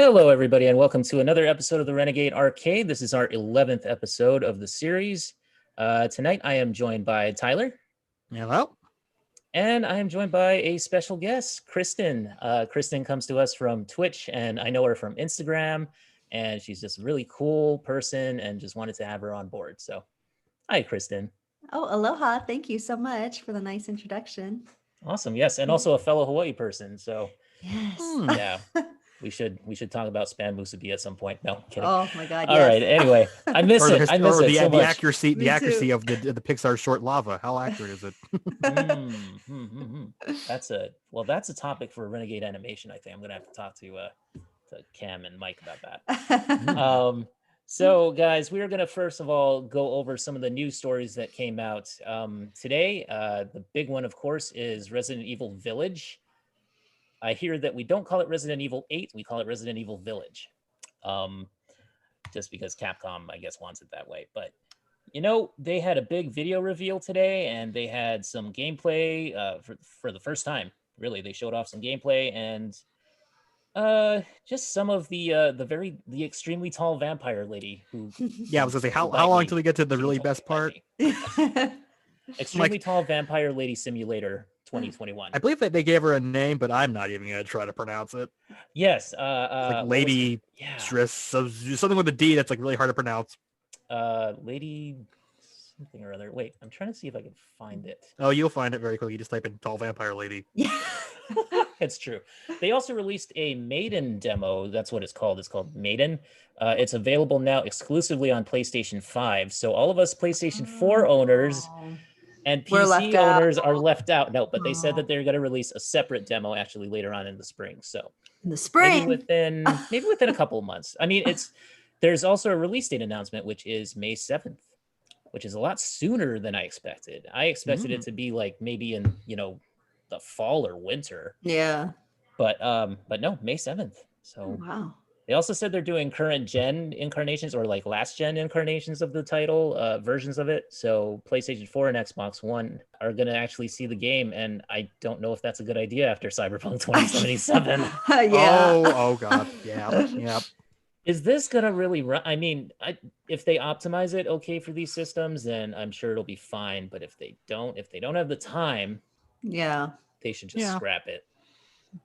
Hello, everybody, and welcome to another episode of the Renegade Arcade. This is our 11th episode of the series. Tonight, I am joined by Tyler. Hello. And I am joined by a special guest, Kristin. Kristin comes to us from Twitch, and I know her from Instagram, and she's just a really cool person and just wanted to have her on board. So, hi, Kristin. Oh, aloha. Thank you so much for the nice introduction. Awesome. Yes, and also a fellow Hawaii person. So, yes. Yeah. We should talk about Span Musubi at some point. No, kidding. Oh my God! All right. Anyway, I miss it. I miss it so the much. accuracy of the Pixar short lava. How accurate is it? That's a topic for Renegade Animation. I think I'm gonna have to talk to Cam and Mike about that. So guys, we are gonna first of all go over some of the news stories that came out today. The big one, of course, is Resident Evil Village. I hear that we don't call it Resident Evil 8, we call it Resident Evil Village. Just because Capcom, I guess, wants it that way. But, you know, they had a big video reveal today, and they had some gameplay for the first time. Really, they showed off some gameplay and just some of the extremely tall vampire lady who... Yeah, I was going to say, how long till we get to the really best part? Extremely tall vampire lady simulator 2021. I believe that they gave her a name, but I'm not even going to try to pronounce it. Yes. Like Lady Stress, something with a D that's like really hard to pronounce. Lady something or other. Wait, I'm trying to see if I can find it. Oh, you'll find it very quickly. You just type in tall vampire lady. Yeah. It's true. They also released a Maiden demo. That's what it's called. It's called Maiden. It's available now exclusively on PlayStation 5. So all of us PlayStation 4 owners and PC owners are left out. No, but they said that they're going to release a separate demo actually later on in the spring. So in the spring, maybe within a couple of months. I mean, there's also a release date announcement, which is May 7th, which is a lot sooner than I expected. I expected it to be like maybe in, the fall or winter. Yeah. But no, May 7th. So wow. They also said they're doing current gen incarnations or like last gen incarnations of the title, versions of it. So PlayStation 4 and Xbox One are going to actually see the game. And I don't know if that's a good idea after Cyberpunk 2077. Yeah. Oh God. Yeah. Is this going to really run? I mean, if they optimize it okay for these systems, then I'm sure it'll be fine. But if they don't have the time, they should just scrap it.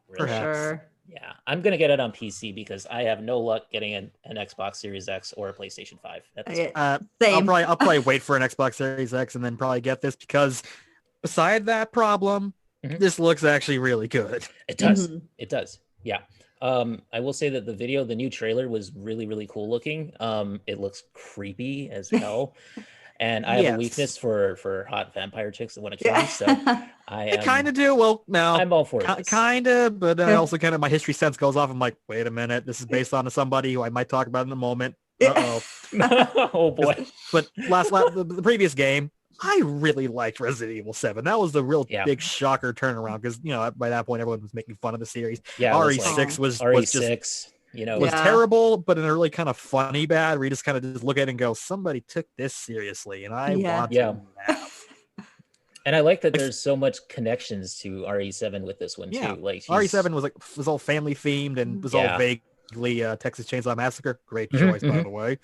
Really. For sure. Yeah, I'm going to get it on PC because I have no luck getting an Xbox Series X or a PlayStation 5. Same. I'll probably wait for an Xbox Series X and then probably get this because beside that problem, this looks actually really good. It does. It does. Yeah. I will say that the new trailer was really, really cool looking. It looks creepy as hell. And I have a weakness for hot vampire chicks that want to kill me, so I kind of do. Well, no, I'm all for it. Kind of, but I also kind of my history sense goes off. I'm like, wait a minute, this is based on somebody who I might talk about in a moment. Oh boy! But the previous game, I really liked Resident Evil 7. That was the real big shocker turnaround because by that point everyone was making fun of the series. Yeah, RE6 was just. Was terrible, but in a really kind of funny bad where you just kind of just look at it and go, somebody took this seriously, and I want to now. And I like that there's so much connections to RE7 with this one too. Like RE7 was all family themed and was all vaguely Texas Chainsaw Massacre. Great choice, by the way.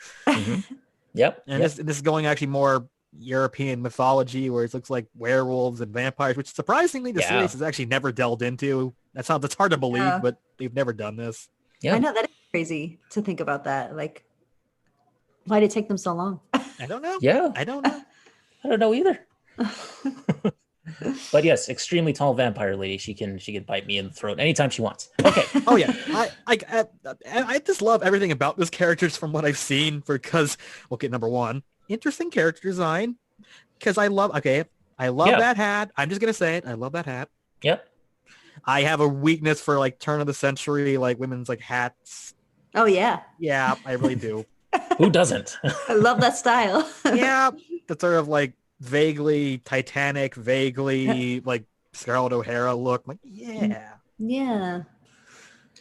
Yep. And this is going actually more European mythology where it looks like werewolves and vampires, which surprisingly the series has actually never delved into. That's hard to believe, but they've never done this. Yeah. I know that is crazy to think about that. Like, why did it take them so long? I don't know. Yeah. I don't know. I don't know either. But yes, extremely tall vampire lady. She can bite me in the throat anytime she wants. Okay. Oh yeah. I just love everything about this characters from what I've seen because number one, interesting character design. Because I love that hat. I'm just gonna say it. I love that hat. Yep. I have a weakness for like turn of the century, like women's like hats. Oh yeah. Yeah, I really do. Who doesn't? I love that style. Yeah. That's sort of like vaguely Titanic, vaguely like Scarlett O'Hara look. Like, yeah. Yeah.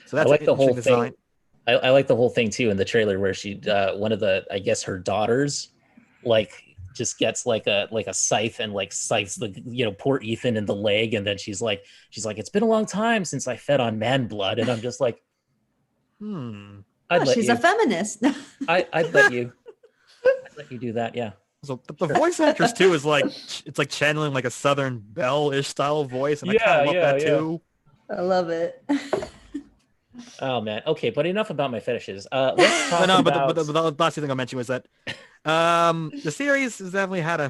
So that's I like the whole design. thing. I like the whole thing too in the trailer where she one of the, I guess her daughters like just gets like a scythe and like scythes the poor Ethan in the leg, and then she's like it's been a long time since I fed on man blood, and I'm just like, I'd let she's you. a feminist. I'd let you. I'd let you do that. Yeah. So the voice actress too is like it's like channeling like a Southern Belle-ish style of voice, and I kind of love that too. I love it. Oh man. Okay, but enough about my fetishes. Let's talk But about. the last thing I mentioned was that the series has definitely had a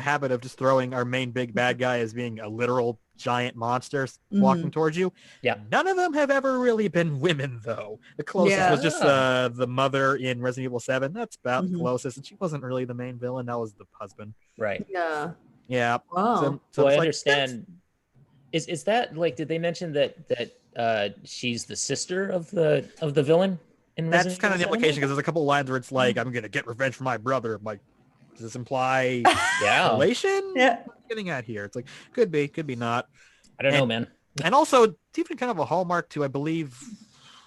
habit of just throwing our main big bad guy as being a literal giant monster walking towards you. Yeah. None of them have ever really been women, though. The closest was just the mother in Resident Evil 7. That's about the closest, and she wasn't really the main villain. That was the husband. Right. Yeah. Yeah. Wow. So I like, understand. Is that like? Did they mention that she's the sister of the villain in that's Resident kind of the Evil 7? implication, because there's a couple of lines where it's like, I'm gonna get revenge for my brother. I'm like, does this imply relation? Yeah. What are you getting at here? It's like, could be not. I don't know, man. And also, it's even kind of a hallmark to, I believe,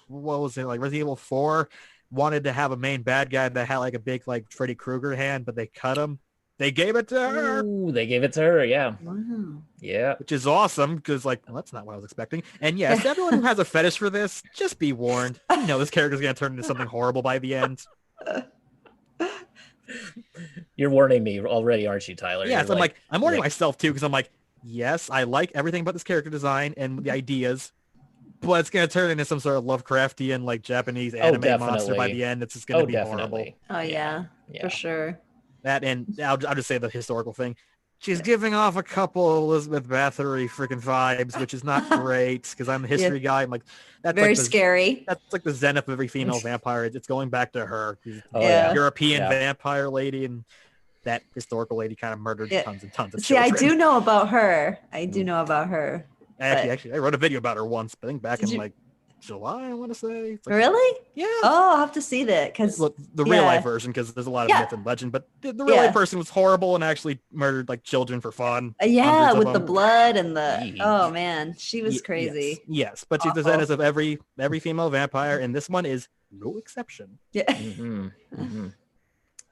what was it, like Resident Evil 4 wanted to have a main bad guy that had like a big like Freddy Krueger hand, but they cut him. They gave it to her. Ooh, they gave it to her, yeah. Wow. Yeah. Which is awesome, because like, well, that's not what I was expecting. And yes, everyone who has a fetish for this, just be warned. You know this character's going to turn into something horrible by the end. You're warning me already, aren't you, Tyler? Yes, I'm warning myself too, because I'm like, yes, I like everything about this character design and the ideas, but it's going to turn into some sort of Lovecraftian, like Japanese anime monster by the end. It's just going to be horrible. Oh yeah, for sure. That, and I'll just say the historical thing. She's giving off a couple Elizabeth Bathory freaking vibes, which is not great, because I'm the history guy. I'm like, that's very like scary. That's like the zenith of every female vampire. It's going back to her. European vampire lady, and that historical lady kind of murdered tons and tons of children. I do know about her. Actually, I wrote a video about her once, I think back in like July, I want to say. Like, really? Yeah. Oh, I'll have to see that, because look, the real life version, because there's a lot of myth and legend, but the real life person was horrible and actually murdered like children for fun. With the blood and the oh man, she was crazy. Yes, but she's the zenith of every female vampire, and this one is no exception. Yeah.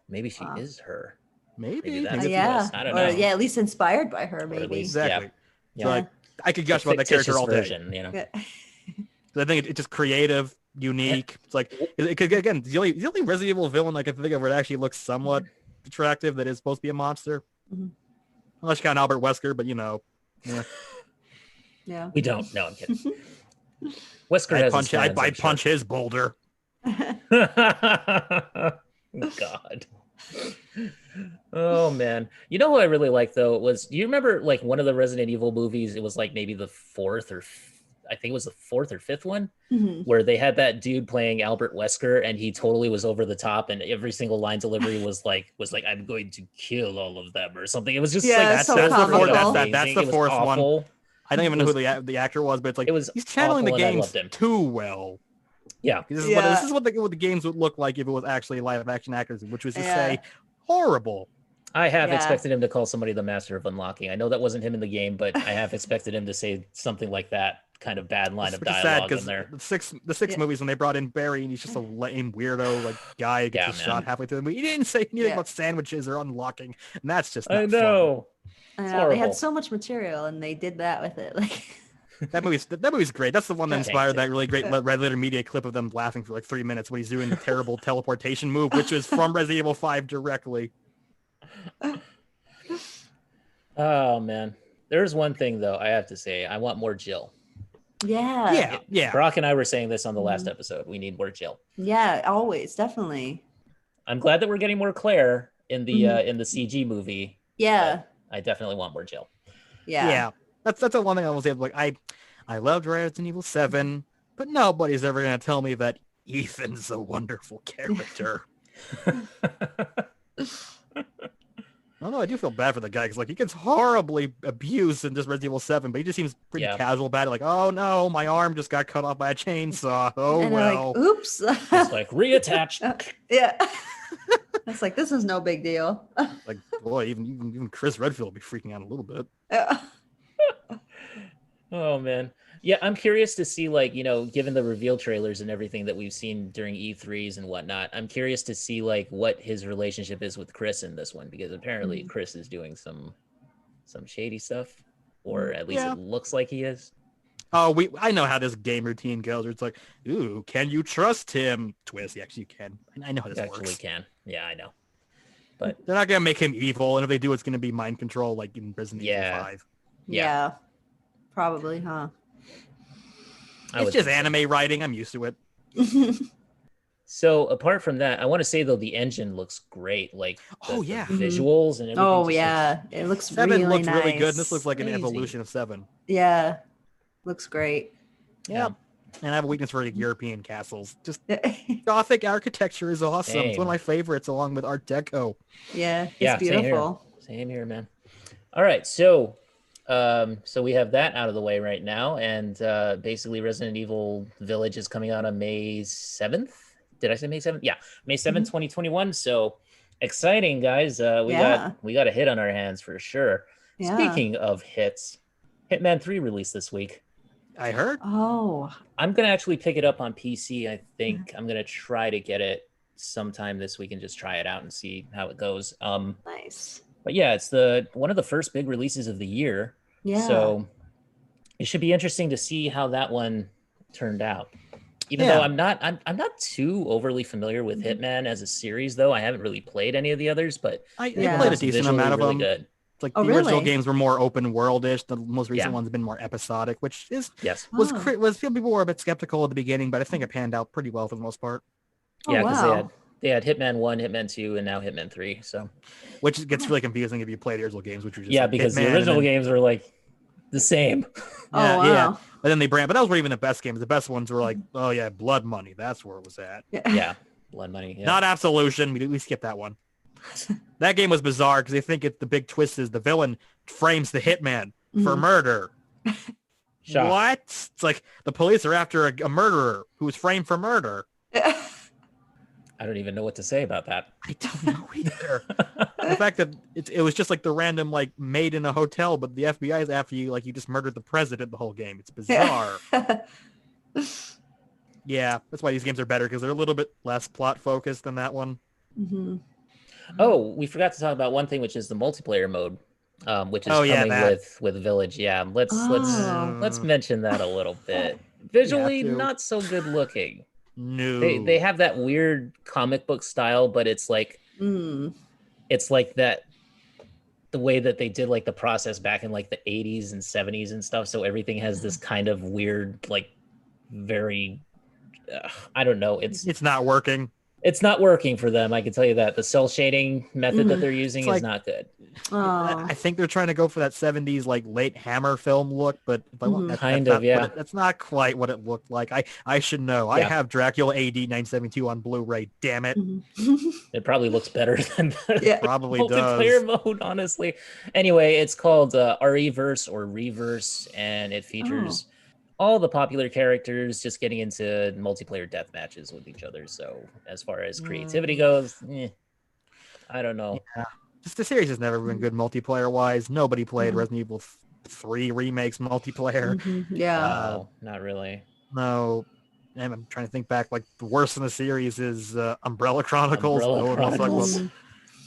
Maybe she is her. Maybe that's I don't know. At least inspired by her, maybe. Exactly. So like, I could gush about that character all day. You know. I think it's just creative, unique. It's like, it could, again, the only Resident Evil villain I can think of where it actually looks somewhat attractive that is supposed to be a monster. Unless you count Albert Wesker, but you know. Yeah. We don't. No, I'm kidding. Wesker has I'd punch his boulder. God. Oh man. You know who I really liked though was, do you remember like one of the Resident Evil movies? It was like maybe the fourth or fifth one, where they had that dude playing Albert Wesker, and he totally was over the top, and every single line delivery was like I'm going to kill all of them or something. It was just that's the fourth one. I don't even know who the actor was, but it's like he's channeling the games too well. Yeah, this is what the games would look like if it was actually live action actors, which was to say horrible. I have expected him to call somebody the Master of Unlocking. I know that wasn't him in the game, but I have expected him to say something like that kind of bad line of dialogue in there. The six movies, when they brought in Barry, and he's just a lame weirdo like guy who gets shot halfway through the movie. He didn't say anything about sandwiches or unlocking, and that's just not know. Fun. I know. They had so much material, and they did that with it. Like that movie's great. That's the one that inspired that really great Red Letter Media clip of them laughing for like 3 minutes when he's doing the terrible teleportation move, which was from Resident Evil 5 directly. Oh man, there's one thing though I have to say. I want more Jill. Yeah. Brock and I were saying this on the last episode. We need more Jill. Yeah, always, definitely. I'm glad that we're getting more Claire in the CG movie. Yeah, I definitely want more Jill. Yeah. That's the one thing I was able to, like. I loved Resident Evil 7, but nobody's ever gonna tell me that Ethan's a wonderful character. I don't know, I do feel bad for the guy, because like he gets horribly abused in just Resident Evil 7, but he just seems pretty casual about it. Like, oh no, my arm just got cut off by a chainsaw. Oh and well. Like, oops. It's like reattached. Yeah. It's like, this is no big deal. Like, boy, even Chris Redfield will be freaking out a little bit. Oh man. Yeah, I'm curious to see, like, you know, given the reveal trailers and everything that we've seen during E3s and whatnot, I'm curious to see like what his relationship is with Chris in this one, because apparently Chris is doing some shady stuff, or at least it looks like he is. Oh, I know how this game routine goes. Where it's like, ooh, can you trust him? Twist. Yes, you can. I know how this You actually works. can. Yeah, I know. But they're not gonna make him evil, and if they do, it's gonna be mind control, like in Resident Evil 5. Yeah. Probably, huh? It's just anime writing. I'm used to it. So apart from that, I want to say though the engine looks great. Like the visuals and everything. Oh yeah, it looks 7 really looks nice. really good. This looks like an evolution of 7. Yeah, looks great. Yeah. And I have a weakness for European castles. Just Gothic architecture is awesome. Same. It's one of my favorites, along with Art Deco. Yeah, it's beautiful. Same here, man. All right, so we have that out of the way right now, and basically Resident Evil Village is coming out on May 7th. Did I say May 7th? Yeah, May 7th, 2021. So exciting, guys. We got a hit on our hands for sure. Yeah. Speaking of hits, Hitman 3 released this week. I heard. Oh. I'm going to actually pick it up on PC. I think I'm going to try to get it sometime this week and just try it out and see how it goes. Nice. But yeah, it's one of the first big releases of the year. Yeah. So it should be interesting to see how that one turned out. Even though I'm not too overly familiar with Hitman as a series, though. I haven't really played any of the others, but I played a decent amount of them. Good. It's like the original games were more open world-ish. The most recent ones have been more episodic, which was people were a bit skeptical at the beginning, but I think it panned out pretty well for the most part. Yeah, because they had Hitman 1, Hitman 2, and now Hitman 3. So, which gets really confusing if you play the original games, which were just because the original games were like the same. Yeah. But then but those were even the best games. The best ones were like, oh yeah, Blood Money. That's where it was at. Yeah, Blood Money. Yeah. Not Absolution. We skipped that one. That game was bizarre because they think the big twist is the villain frames the hitman for murder. What? It's like the police are after a murderer who was framed for murder. I don't even know what to say about that. I don't know either. The fact that it was just like the random like maid in a hotel, but the FBI is after you like you just murdered the president the whole game. It's bizarre. Yeah, that's why these games are better because they're a little bit less plot focused than that one. Mm-hmm. Oh, we forgot to talk about one thing, which is the multiplayer mode, which is coming with Village. Yeah, let's mention that a little bit. Visually, not so good looking. No, they have that weird comic book style, but it's like it's like that the way that they did like the process back in like the 80s and 70s and stuff. So everything has this kind of weird, like very I don't know. It's not working. It's not working for them. I can tell you that the cell shading method that they're using is not good. I think they're trying to go for that 70s like late Hammer film look, but that's not quite what it looked like. I should know. I have Dracula AD 972 on Blu-ray. Damn it! It probably looks better than the probably multiplayer mode. Honestly, anyway, it's called ReVerse or Reverse, and it features all the popular characters just getting into multiplayer death matches with each other. So as far as creativity goes, I don't know. Yeah. Just the series has never been good multiplayer wise. Nobody played Resident Evil 3 remakes multiplayer. No, not really. No. And I'm trying to think back, like the worst in the series is Umbrella Chronicles.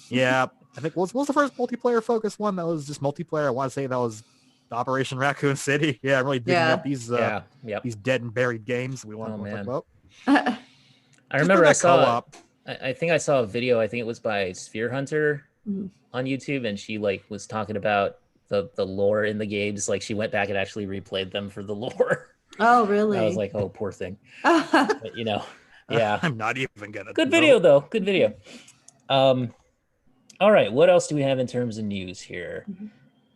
Yeah. I think what was the first multiplayer focused one that was just multiplayer? I want to say that was Operation Raccoon City. Yeah, I'm really digging up these dead and buried games we want to talk about. I remember I think I saw a video, I think it was by Sphere Hunter on YouTube, and she like was talking about the lore in the games. Like she went back and actually replayed them for the lore. Oh, really? I was like, oh, poor thing. But, I'm not even gonna. Good video though. Good video. All right, what else do we have in terms of news here?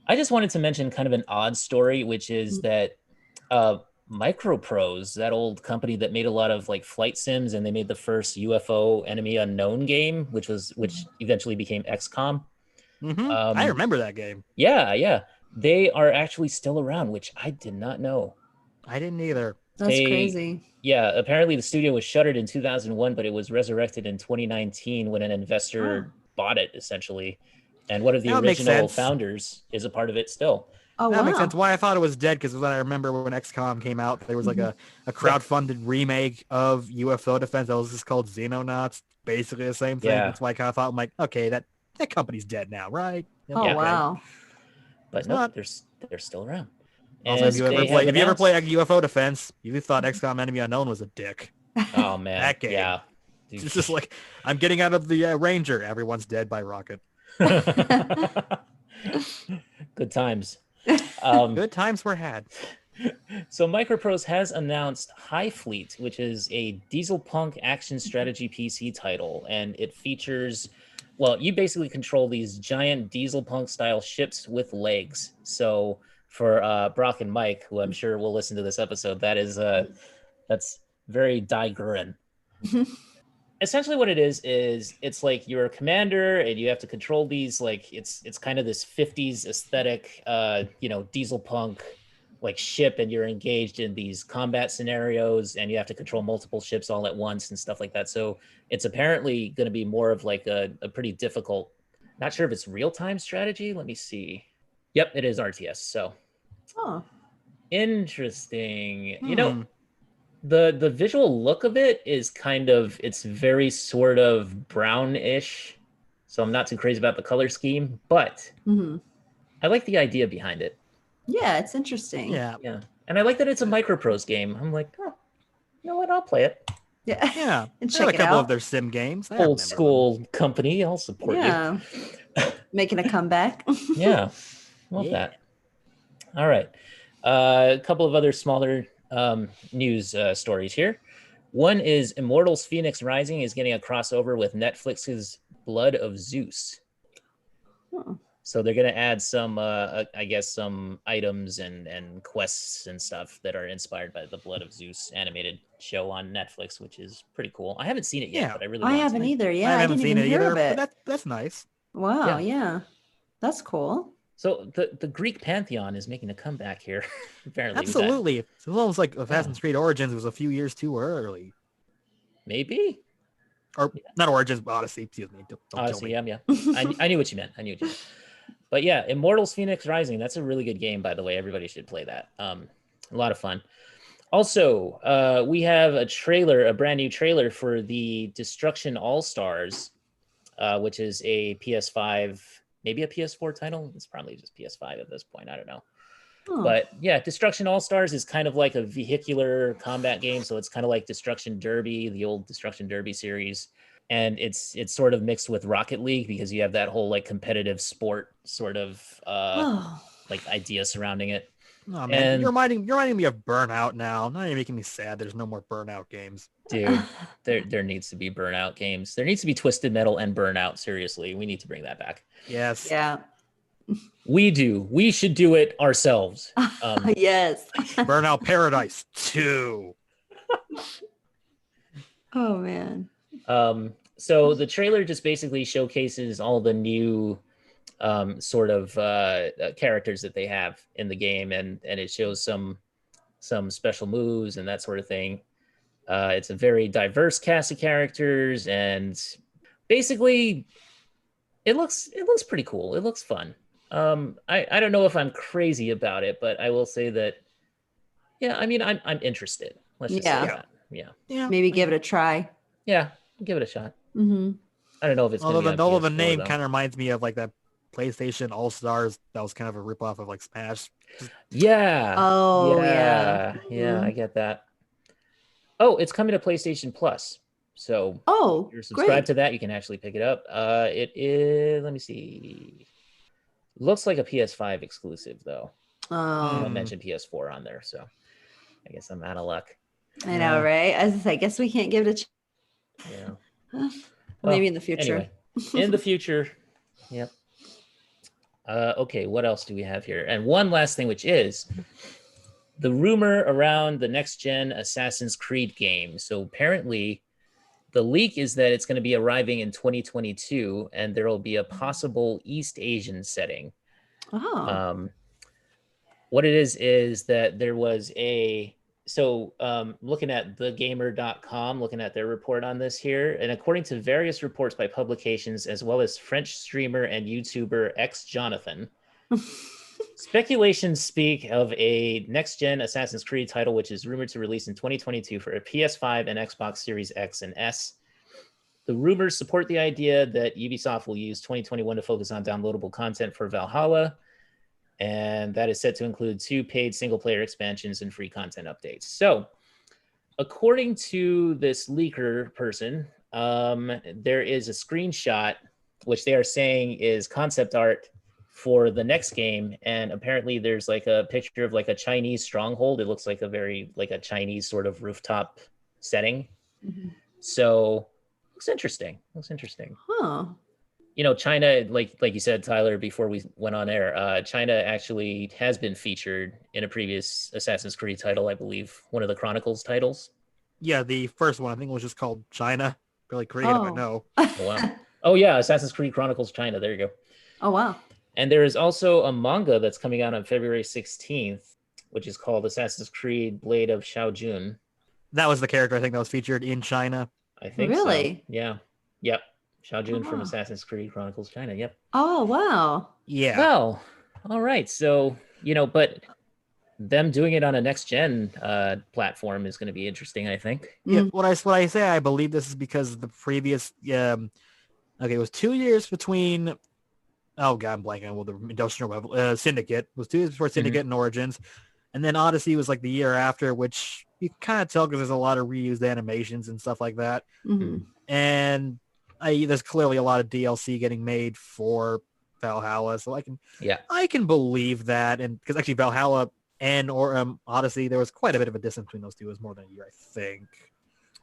I just wanted to mention kind of an odd story, which is that Microprose, that old company that made a lot of like flight sims, and they made the first UFO Enemy Unknown game, which eventually became XCOM. I remember that game. Yeah. They are actually still around, which I did not know. I didn't either. That's crazy. Yeah, apparently the studio was shuttered in 2001, but it was resurrected in 2019 when an investor bought it, essentially. And one of the original founders is a part of it still. Oh, that makes sense. Why I thought it was dead, because I remember when XCOM came out, there was like a crowdfunded remake of UFO Defense that was just called Xenonauts. Basically the same thing. That's why I kind of thought, I'm like, okay, that company's dead now, right? Wow. But no, they're still around. Also, if you ever play UFO Defense, you thought XCOM Enemy Unknown was a dick. Oh man, that game. Yeah. It's just like, I'm getting out of the Ranger. Everyone's dead by rocket. Good times. Good times were had. So Microprose has announced Highfleet, which is a dieselpunk action strategy PC title, and it features, well, you basically control these giant dieselpunk style ships with legs. So for Brock and Mike, who I'm sure will listen to this episode, that's very Dai-Guren. Essentially what it is it's like you're a commander and you have to control these, like it's kind of this 50s aesthetic diesel punk like ship, and you're engaged in these combat scenarios and you have to control multiple ships all at once and stuff like that. So it's apparently going to be more of like a pretty difficult, not sure if it's real-time strategy. Let me see. Yep, it is RTS. So interesting. The visual look of it is it's very sort of brownish, so I'm not too crazy about the color scheme, but I like the idea behind it. Yeah, it's interesting. Yeah, and I like that it's a Microprose game. I'm like, oh, you know what? I'll play it. Yeah, and check a couple of their sim games. Old school company, I'll support you. Making a comeback. Yeah, love that. All right, a couple of other smaller news stories here. One is Immortals Phoenix Rising is getting a crossover with Netflix's Blood of Zeus. So they're going to add some, I guess, some items and quests and stuff that are inspired by the Blood of Zeus animated show on Netflix, which is pretty cool. I haven't seen it yet, but I really want to. I haven't either. Yeah, I haven't seen it either, but that's nice. Wow, yeah. That's cool. So the Greek pantheon is making a comeback here. Apparently, absolutely. It's almost like Assassin's Creed Origins was a few years too early. Maybe, or not Origins, but Odyssey. Excuse me. Don't Odyssey, yeah. I knew what you meant. But yeah, Immortals Phoenix Rising. That's a really good game, by the way. Everybody should play that. A lot of fun. Also, we have a brand new trailer for the Destruction All-Stars, which is a PS5. Maybe a PS4 title. It's probably just PS5 at this point. I don't know. But yeah, Destruction All-Stars is kind of like a vehicular combat game. So it's kind of like Destruction Derby, the old Destruction Derby series. And it's sort of mixed with Rocket League because you have that whole like competitive sport sort of like idea surrounding it. Oh man, and you're reminding me of Burnout now. Now you're making me sad. There's no more Burnout games. Dude, there needs to be Burnout games. There needs to be Twisted Metal and Burnout. Seriously, we need to bring that back. Yes. Yeah. We should do it ourselves. Yes. Burnout Paradise 2. Oh man. So the trailer just basically showcases all the new sort of characters that they have in the game, and it shows some special moves and that sort of thing. It's a very diverse cast of characters, and basically it looks pretty cool. It looks fun. I don't know if I'm crazy about it, but I will say that I mean I'm interested. Let's just say that. Yeah. Maybe give it a try. Yeah, give it a shot. Mm-hmm. I don't know if it's although the name kind of reminds me of like that PlayStation All Stars that was kind of a ripoff of like Smash. Yeah. Oh yeah. I get that. Oh, it's coming to PlayStation Plus. So if you're subscribed to that, you can actually pick it up. It is, let me see. Looks like a PS5 exclusive though. I mentioned PS4 on there, so I guess I'm out of luck. I know, right? I guess we can't give it a chance. Yeah. Maybe in the future. Anyway, in the future. Yep. Okay, what else do we have here? And one last thing, which is the rumor around the next gen Assassin's Creed game. So apparently the leak is that it's going to be arriving in 2022 and there will be a possible East Asian setting. What it is that there was looking at thegamer.com, looking at their report on this here, and according to various reports by publications, as well as French streamer and YouTuber X Jonathan, speculations speak of a next-gen Assassin's Creed title, which is rumored to release in 2022 for a PS5 and Xbox Series X and S. The rumors support the idea that Ubisoft will use 2021 to focus on downloadable content for Valhalla. and that is set to include 2 paid single-player expansions and free content updates. So, according to this leaker person, there is a screenshot which they are saying is concept art for the next game, and apparently there's like a picture of like a Chinese stronghold. It looks like a very like a Chinese sort of rooftop setting. Mm-hmm. So looks interesting. Huh. You know, China, like you said, Tyler, before we went on air, China actually has been featured in a previous Assassin's Creed title, I believe, one of the Chronicles titles. Yeah, the first one I think was just called China. Really creative, I know. Oh wow. Oh yeah, Assassin's Creed Chronicles China. There you go. Oh wow. And there is also a manga that's coming out on February 16th, which is called Assassin's Creed Blade of Xiaojun. That was the character I think that was featured in China. I think really? So. Yeah. Yep. Xiaojun from Assassin's Creed Chronicles China. Yep. Oh wow. Yeah. Well, all right. So, you know, but them doing it on a next gen platform is going to be interesting, I think. Yeah. What I say, I believe this is because the previous it was 2 years between. Oh god, I'm blanking. Well, the Industrial Syndicate was 2 years before Syndicate and Origins, and then Odyssey was like the year after, which you kind of tell because there's a lot of reused animations and stuff like that. Mm-hmm. And there's clearly a lot of DLC getting made for Valhalla, so I can believe that. And because actually Valhalla and Odyssey, there was quite a bit of a distance between those two. It was more than a year, I think.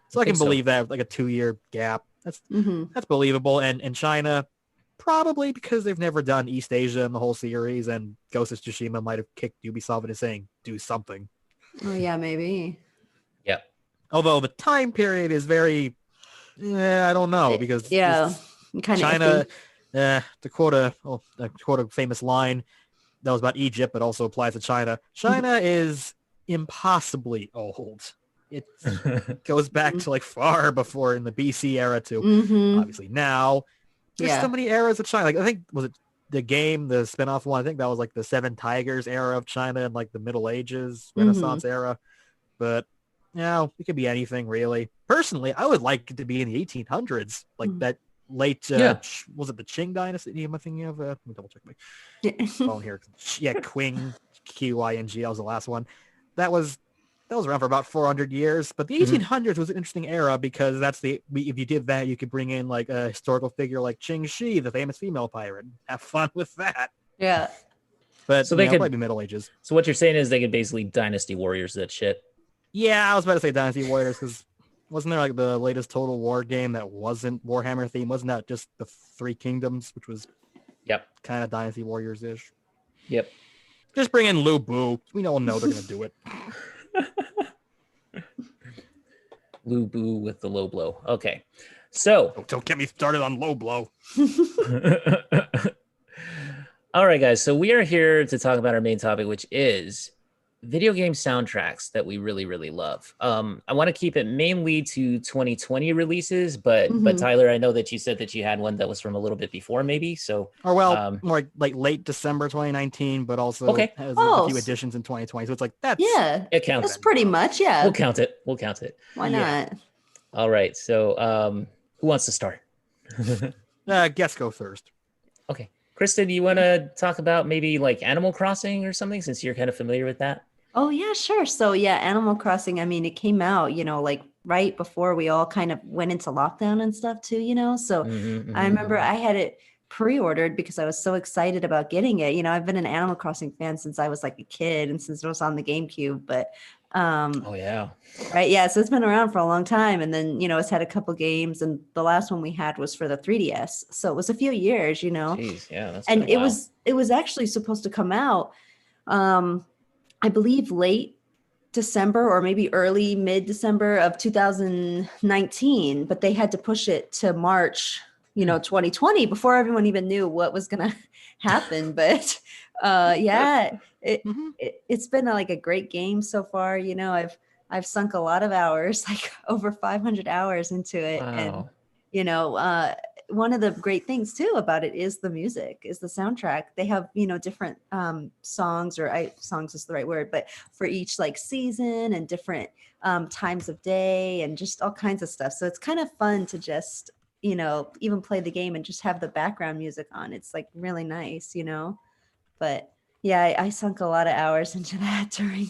So I can believe that, like a 2-year gap. That's believable. And China, probably because they've never done East Asia in the whole series, and Ghost of Tsushima might have kicked Ubisoft into saying, do something. Oh yeah, maybe. Yeah. Although the time period is very, I don't know, because China, to quote a famous line that was about Egypt, but also applies to China. China is impossibly old. It goes back to like far before in the BC era to obviously now. There's so many eras of China. Like I think, was it the game, the spinoff one? I think that was like the Seven Tigers era of China and like the Middle Ages, Renaissance era. But it could be anything really. Personally, I would like it to be in the 1800s, like that late. Was it the Qing dynasty? Am I thinking of? Let me double check my phone here. Yeah, Qing, Qing. That was the last one. That was around for about 400 years, but the 1800s was an interesting era because if you did that, you could bring in like a historical figure like Qing Shi, the famous female pirate. Have fun with that. Yeah. But so they could probably be Middle Ages. So what you're saying is they could basically Dynasty Warriors that shit. Yeah, I was about to say Dynasty Warriors because wasn't there like the latest Total War game that wasn't Warhammer theme? Wasn't that just the Three Kingdoms, which was kind of Dynasty Warriors-ish? Yep. Just bring in Lu Bu. We all know they're going to do it. Lu Bu with the low blow. Okay. So don't get me started on low blow. All right, guys. So we are here to talk about our main topic, which is video game soundtracks that we really, really love. I want to keep it mainly to 2020 releases, but Tyler, I know that you said that you had one that was from a little bit before, maybe. So, or more like late December 2019, but also has a few additions in 2020. So it's like it counts. That's pretty much We'll count it. Why not? All right. So, who wants to start? Guess go first. Okay. Kristin, do you want to talk about maybe like Animal Crossing or something, since you're kind of familiar with that? Oh, yeah, sure. So, Animal Crossing, I mean, it came out, like right before we all kind of went into lockdown and stuff too, So I remember I had it pre-ordered because I was so excited about getting it. I've been an Animal Crossing fan since I was like a kid and since it was on the GameCube, but right. Yeah. So it's been around for a long time. And then, it's had a couple games and the last one we had was for the 3DS. So it was a few years, Jeez, yeah. That's and it was actually supposed to come out, I believe late December or maybe early mid-December of 2019, but they had to push it to March, 2020 before everyone even knew what was going to happen. But it's been like a great game so far. I've sunk a lot of hours, like over 500 hours into it. Wow. And, one of the great things too about it is the music, is the soundtrack. They have, different songs, songs is the right word, but for each like season and different times of day and just all kinds of stuff. So it's kind of fun to just, even play the game and just have the background music on. It's like really nice, but Yeah, I sunk a lot of hours into that during,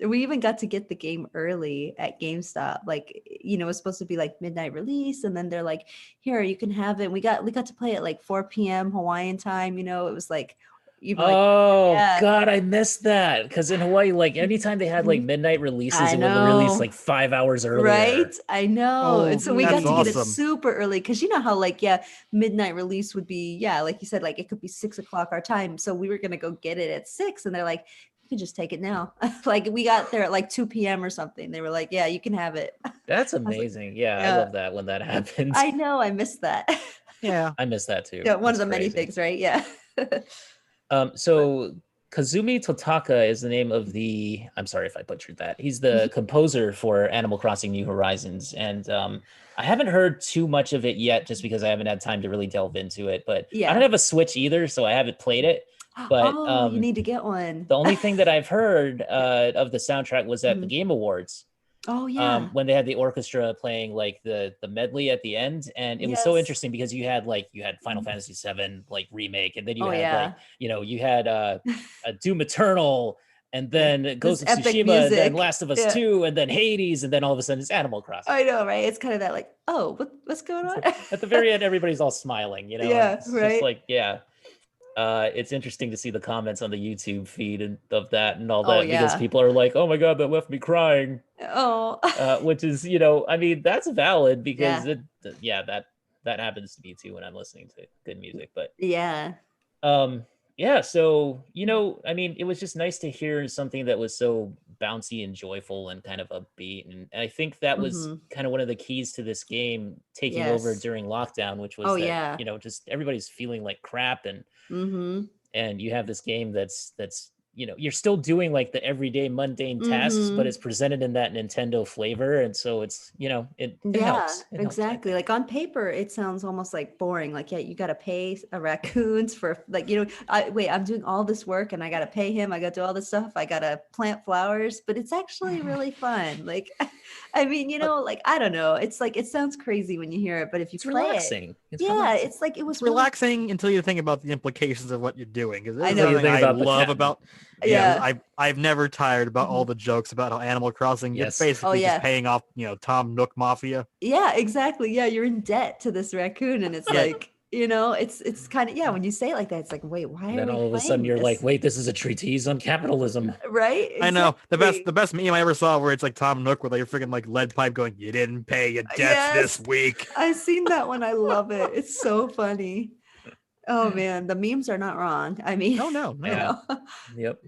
we even got to get the game early at GameStop. Like, it was supposed to be like midnight release, and then they're like, here, you can have it. We got to play at like 4 p.m. Hawaiian time, it was like even like, Oh yeah. God, I missed that. Because in Hawaii, like anytime they had like midnight releases, I it would release know. like 5 hours earlier. Right? I know. And Oh, so we that's got to get it awesome. super early because you know how like, midnight release would be, like you said, like it could be 6 o'clock our time. So we were going to go get it at 6 and they're like, you can just take it now. Like we got there at like 2 p.m. or something. They were like, yeah, you can have it. That's like, amazing. I love that when that happens. I know. I missed that. Yeah. I miss that too. Yeah. One That's of the many crazy. things, right? Yeah. So Kazumi Totaka is the name of I'm sorry if I butchered that. He's the composer for Animal Crossing New Horizons. And I haven't heard too much of it yet just because I haven't had time to really delve into it. But I don't have a Switch either, so I haven't played it. But you need to get one. The only thing that I've heard of the soundtrack was at the Game Awards. Oh yeah. When they had the orchestra playing like the medley at the end, and it was so interesting because you had Final Fantasy VII like remake, and then you had you had a Doom Eternal, and then Ghost of Tsushima, and then Last of Us 2, and then Hades, and then all of a sudden it's Animal Crossing. I know, right? It's kind of that like, oh, what's going on? At the very end, everybody's all smiling, Yeah, it's right. just like it's interesting to see the comments on the YouTube feed of that and all that because people are like, "Oh my God, that left me crying." Oh, which is, I mean, that's valid because that happens to me too when I'm listening to good music. But so I mean, it was just nice to hear something that was so bouncy and joyful and kind of upbeat, and I think that was kind of one of the keys to this game taking over during lockdown, which was just everybody's feeling like crap, and and you have this game that's you're still doing like the everyday mundane tasks, but it's presented in that Nintendo flavor, and so it's it helps. It exactly. helps, like on paper, it sounds almost like boring. Like you got to pay a raccoons for like I'm doing all this work and I got to pay him. I got to do all this stuff. I got to plant flowers, but it's actually really fun. Like, I mean, like I don't know. It's like it sounds crazy when you hear it, but if you play relaxing. It's relaxing. It's like it was relaxing until you think about the implications of what you're doing. Because I know. I love about. I've never tired about all the jokes about how Animal Crossing is basically just paying off, Tom Nook Mafia. Yeah, exactly. Yeah, you're in debt to this raccoon, and it's like, it's kind of when you say it like that, it's like, wait, why? And then all of a sudden you're like, wait, this is a treatise on capitalism, right? Exactly. I know the best meme I ever saw where it's like Tom Nook with like a freaking like lead pipe going, "You didn't pay your debts this week." I've seen that one. I love it. It's so funny. Oh man, the memes are not wrong. I mean, no. Yep.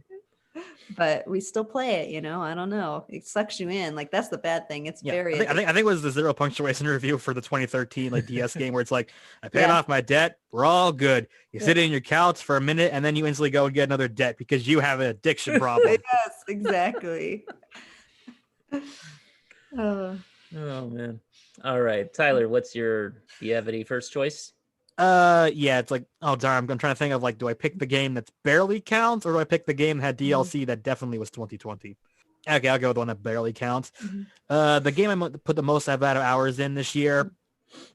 But we still play it, I don't know. It sucks you in. Like that's the bad thing. It's very. I think it was the 0 punctuation review for the 2013 like DS game where it's like, I paid off my debt. We're all good. You sit in your couch for a minute and then you instantly go and get another debt because you have an addiction problem. Yes, exactly. Oh man. All right, Tyler, do you have any first choice? It's like, oh darn, I'm trying to think of like, do I pick the game that's barely counts or do I pick the game that had DLC that definitely was 2020? Okay, I'll go with the one that barely counts. The game I put the most amount of hours in this year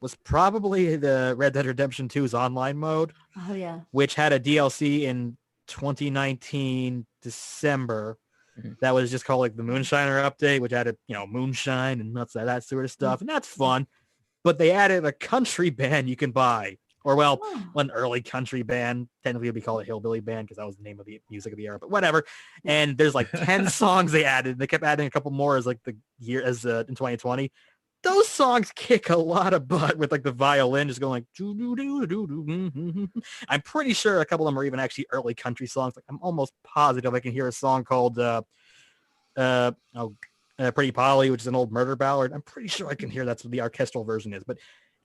was probably the Red Dead Redemption 2's online mode. Oh yeah. Which had a DLC in 2019 December that was just called like the Moonshiner update, which added, moonshine and nuts, that sort of stuff. And that's fun. But they added a country band you can buy. Or, an early country band. Technically, it would be called a hillbilly band because that was the name of the music of the era. But whatever. And there's like 10 songs they added. They kept adding a couple more as like the year in 2020. Those songs kick a lot of butt with like the violin just going like. I'm pretty sure a couple of them are even actually early country songs. Like I'm almost positive I can hear a song called Pretty Polly, which is an old murder ballad. I'm pretty sure I can hear that's what the orchestral version is, but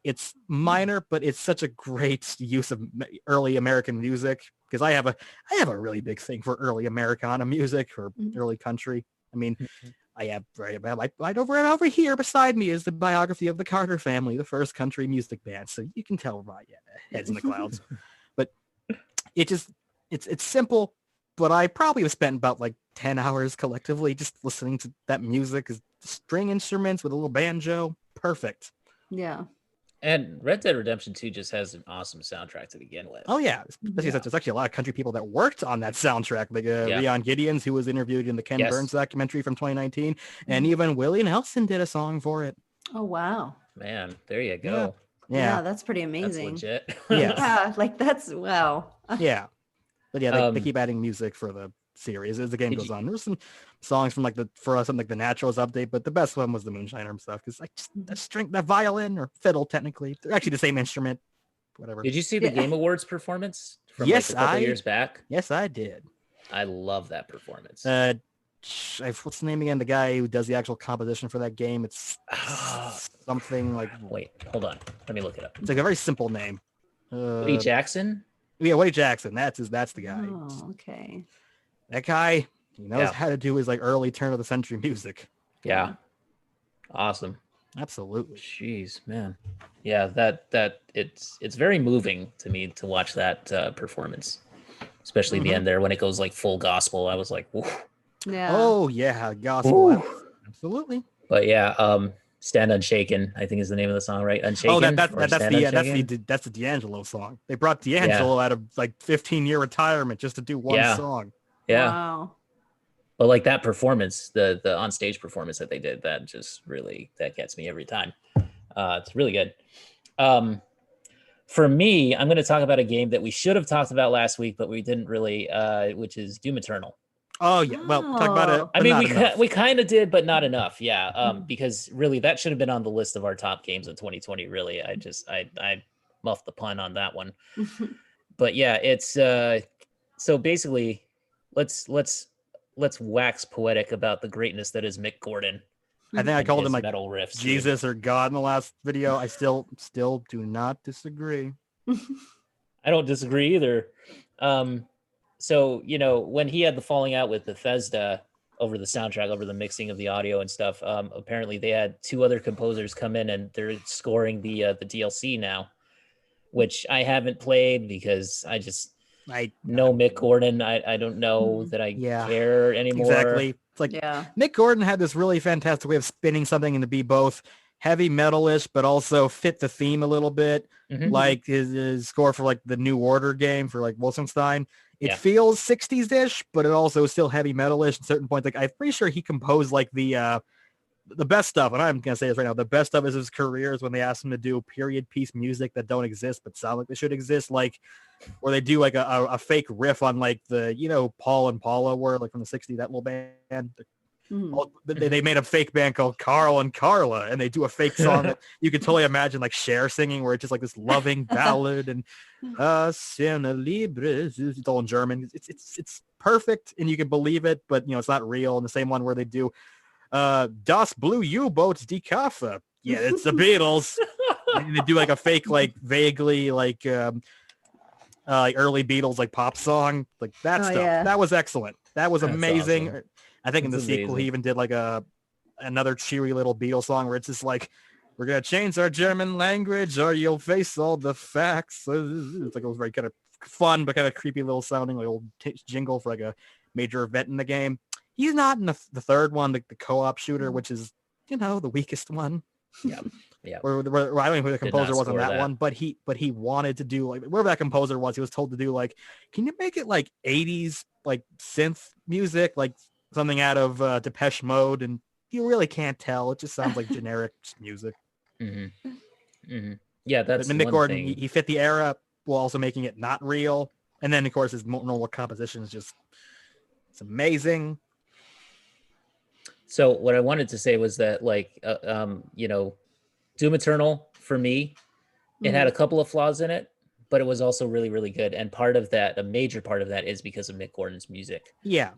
it's minor, but it's such a great use of early American music because I have a really big thing for early Americana music or early country. I mean, I have right over here beside me is the biography of the Carter family, the first country music band. So you can tell heads in the clouds, but it's simple. But I probably have spent about like 10 hours collectively just listening to that music, is string instruments with a little banjo. Perfect. Yeah. And Red Dead Redemption 2 just has an awesome soundtrack to begin with. Oh yeah, especially since there's actually a lot of country people that worked on that soundtrack, like Leon Gideons, who was interviewed in the Ken Burns documentary from 2019, and even Willie Nelson did a song for it. Oh wow, man, there you go. Yeah, that's pretty amazing. That's legit. Yeah, like that's wow. Yeah, but yeah, they keep adding music for the series as the game goes on. There's some songs from like something like the Naturals update, but the best one was the Moonshiner stuff because like that violin or fiddle, technically they're actually the same instrument. Whatever. Did you see the Game Awards performance from yes, like a couple years back? Yes, I did. I love that performance. What's the name again? The guy who does the actual composition for that game. It's something like. Wait, hold on. Let me look it up. It's like a very simple name. Woody Jackson. Yeah, Woody Jackson. That's the guy. Oh, okay. That guy, he knows how to do his like early turn of the century music. Yeah. Awesome. Absolutely. Jeez, man. Yeah, that it's very moving to me to watch that performance, especially the end there when it goes like full gospel. I was like, whoa. Yeah. Oh yeah, gospel. Absolutely. But yeah, Stand Unshaken, I think is the name of the song, right? Unshaken. Oh, that's the D'Angelo song. They brought D'Angelo out of like 15-year retirement just to do one song. Yeah. Wow. But like that performance, the on-stage performance that they did, that just really, that gets me every time. It's really good. For me, I'm going to talk about a game that we should have talked about last week, but we didn't really, which is Doom Eternal. Oh yeah, well, talk about it. I mean, we kind of did, but not enough. Yeah, because really, that should have been on the list of our top games in 2020. Really, I muffed the pun on that one. But yeah, it's so basically, let's wax poetic about the greatness that is Mick Gordon. I think I called him like metal riffs, Jesus or God in the last video. I still do not disagree. I don't disagree either. So, you know, when he had the falling out with Bethesda over the soundtrack, over the mixing of the audio and stuff, apparently they had two other composers come in and they're scoring the DLC now, which I haven't played because I know Mick Gordon. I don't know that I care anymore. Exactly. It's like Mick Gordon had this really fantastic way of spinning something and to be both heavy metalish, but also fit the theme a little bit. Like his score for like the New Order game for like Wolfenstein. It feels 60s-ish, but it also is still heavy metalish at certain points. Like I'm pretty sure he composed like the best stuff, and I'm gonna say this right now, the best of his career is when they asked him to do period piece music that don't exist but sound like they should exist, like where they do like a fake riff on like the, you know, Paul and Paula were like from the 60s, that little band. They made a fake band called Carl and Carla, and they do a fake song that you could totally imagine like Cher singing, where it's just like this loving ballad and Siena Libres, it's all in German. It's perfect and you can believe it, but you know it's not real. And the same one where they do Das Blue U-Boats Die Kaffe. Yeah, it's the Beatles. And they do like a fake, like vaguely like early Beatles like pop song, like that stuff. Yeah. That was excellent. That was amazing. Awesome. I think in the sequel he even did like another cheery little Beatles song where it's just like, we're gonna change our German language or you'll face all the facts. It's like it was very kind of fun but kind of creepy little sounding like old jingle for like a major event in the game. He's not in the third one, the co-op shooter, which is, you know, the weakest one. Yeah. Where I don't know who the composer was on that one, but he wanted to do like wherever that composer was, he was told to do like, can you make it like 80s like synth music, like something out of Depeche Mode, and you really can't tell. It just sounds like generic music. Yeah, that's Mick Gordon. He fit the era while also making it not real. And then of course his normal composition is just, it's amazing. So what I wanted to say was that like you know, Doom Eternal for me, it had a couple of flaws in it, but it was also really, really good. And part of that, a major part of that, is because of Mick Gordon's music. Yeah.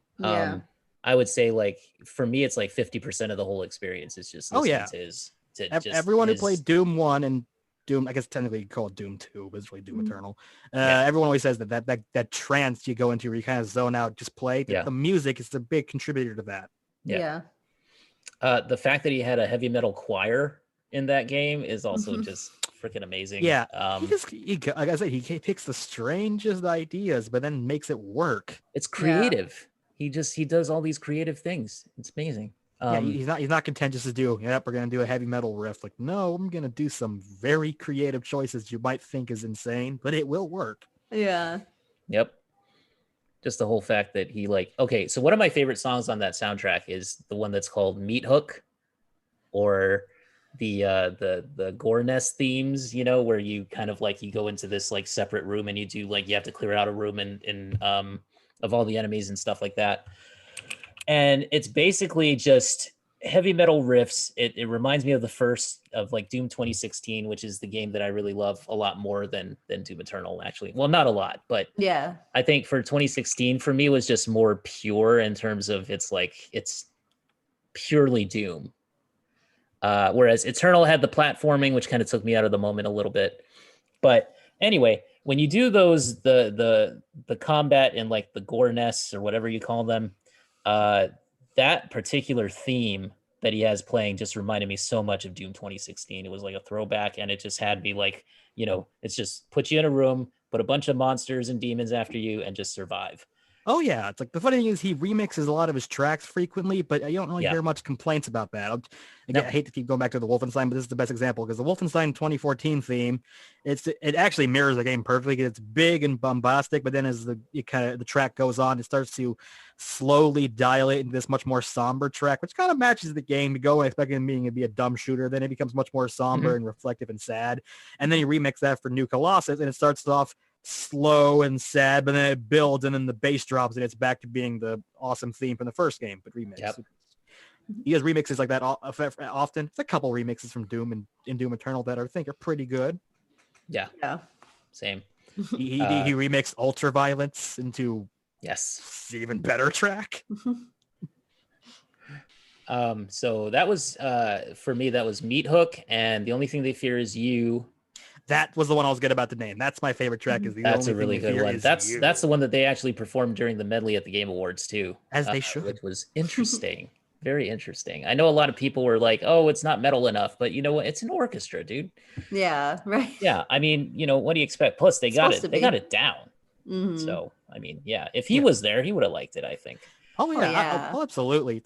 I would say like for me it's like 50% of the whole experience is just listening to everyone who played Doom 1 and Doom, I guess technically you call it Doom 2, but it's really Doom Eternal. Everyone always says that trance you go into where you kind of zone out, just play. The music is a big contributor to that. The fact that he had a heavy metal choir in that game is also just freaking amazing. Yeah. Like I said, he picks the strangest ideas, but then makes it work. It's creative. He does all these creative things. It's amazing. He's not content just to do, yep, we're going to do a heavy metal riff. Like, no, I'm going to do some very creative choices you might think is insane, but it will work. Yeah. Yep. Just the whole fact that he okay, so one of my favorite songs on that soundtrack is the one that's called Meat Hook, or the Gore Nest themes, where you kind of you go into this separate room and you do you have to clear out a room and of all the enemies and stuff like that. And it's basically just heavy metal riffs. It reminds me of the first of Doom 2016, which is the game that I really love a lot more than Doom Eternal, actually. Well, not a lot, but yeah, I think for 2016 for me was just more pure in terms of it's purely Doom. Whereas Eternal had the platforming, which kind of took me out of the moment a little bit. But anyway, when you do those, the combat in the Gore Nests or whatever you call them, that particular theme that he has playing just reminded me so much of Doom 2016. It was a throwback, and it just had me it's just put you in a room, put a bunch of monsters and demons after you, and just survive. Oh yeah, it's the funny thing is he remixes a lot of his tracks frequently, but I don't really hear much complaints about that. I hate to keep going back to the Wolfenstein, but this is the best example because the Wolfenstein 2014 theme, it actually mirrors the game perfectly. It's big and bombastic, but then as the track goes on, it starts to slowly dilate into this much more somber track, which kind of matches the game. You go expecting it to be a dumb shooter, then it becomes much more somber and reflective and sad, and then you remix that for New Colossus, and it starts off slow and sad, but then it builds and then the bass drops and it's back to being the awesome theme from the first game, but remix. Yep. He has remixes like that often. It's a couple remixes from Doom and in Doom Eternal that I think are pretty good. Yeah. Same. He remixed Ultraviolence into even better track. So that was for me, that was Meat Hook, and The Only Thing They Fear Is You. That was the one I was good about the name. That's my favorite track. That's a really good one. That's the one that they actually performed during the medley at the Game Awards too, as they should, which was interesting. Very interesting. I know a lot of people were like, "Oh, it's not metal enough," but you know what? It's an orchestra, dude. Yeah, right. Yeah, I mean, what do you expect? Plus, they got it. They got it down. Mm-hmm. So, I mean, yeah, if he was there, he would have liked it, I think. Oh yeah, absolutely.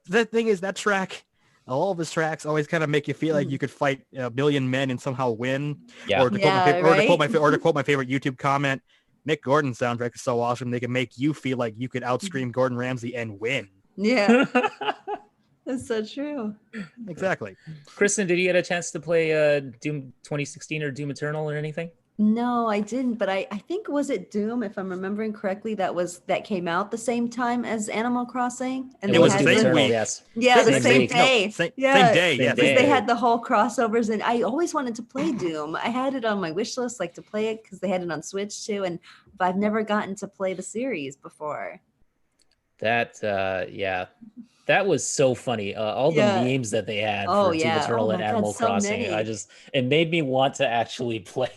The thing is, that track. All of his tracks always kind of make you feel like you could fight a million men and somehow win. Yeah. Or to quote my favorite YouTube comment, Mick Gordon's soundtrack is so awesome they can make you feel like you could outscream Gordon Ramsay and win. Yeah. That's so true. Exactly. Kristin, did you get a chance to play Doom 2016 or Doom Eternal or anything? No, I didn't, but I think, was it Doom, if I'm remembering correctly, that came out the same time as Animal Crossing? And it was Doom Eternal, yes. Yeah, the same day. Same day, yeah. Because they had the whole crossovers, and I always wanted to play Doom. I had it on my wish list, to play it, because they had it on Switch too, but I've never gotten to play the series before. That, that was so funny. All the memes that they had for Doom Eternal and Animal Crossing. It made me want to actually play,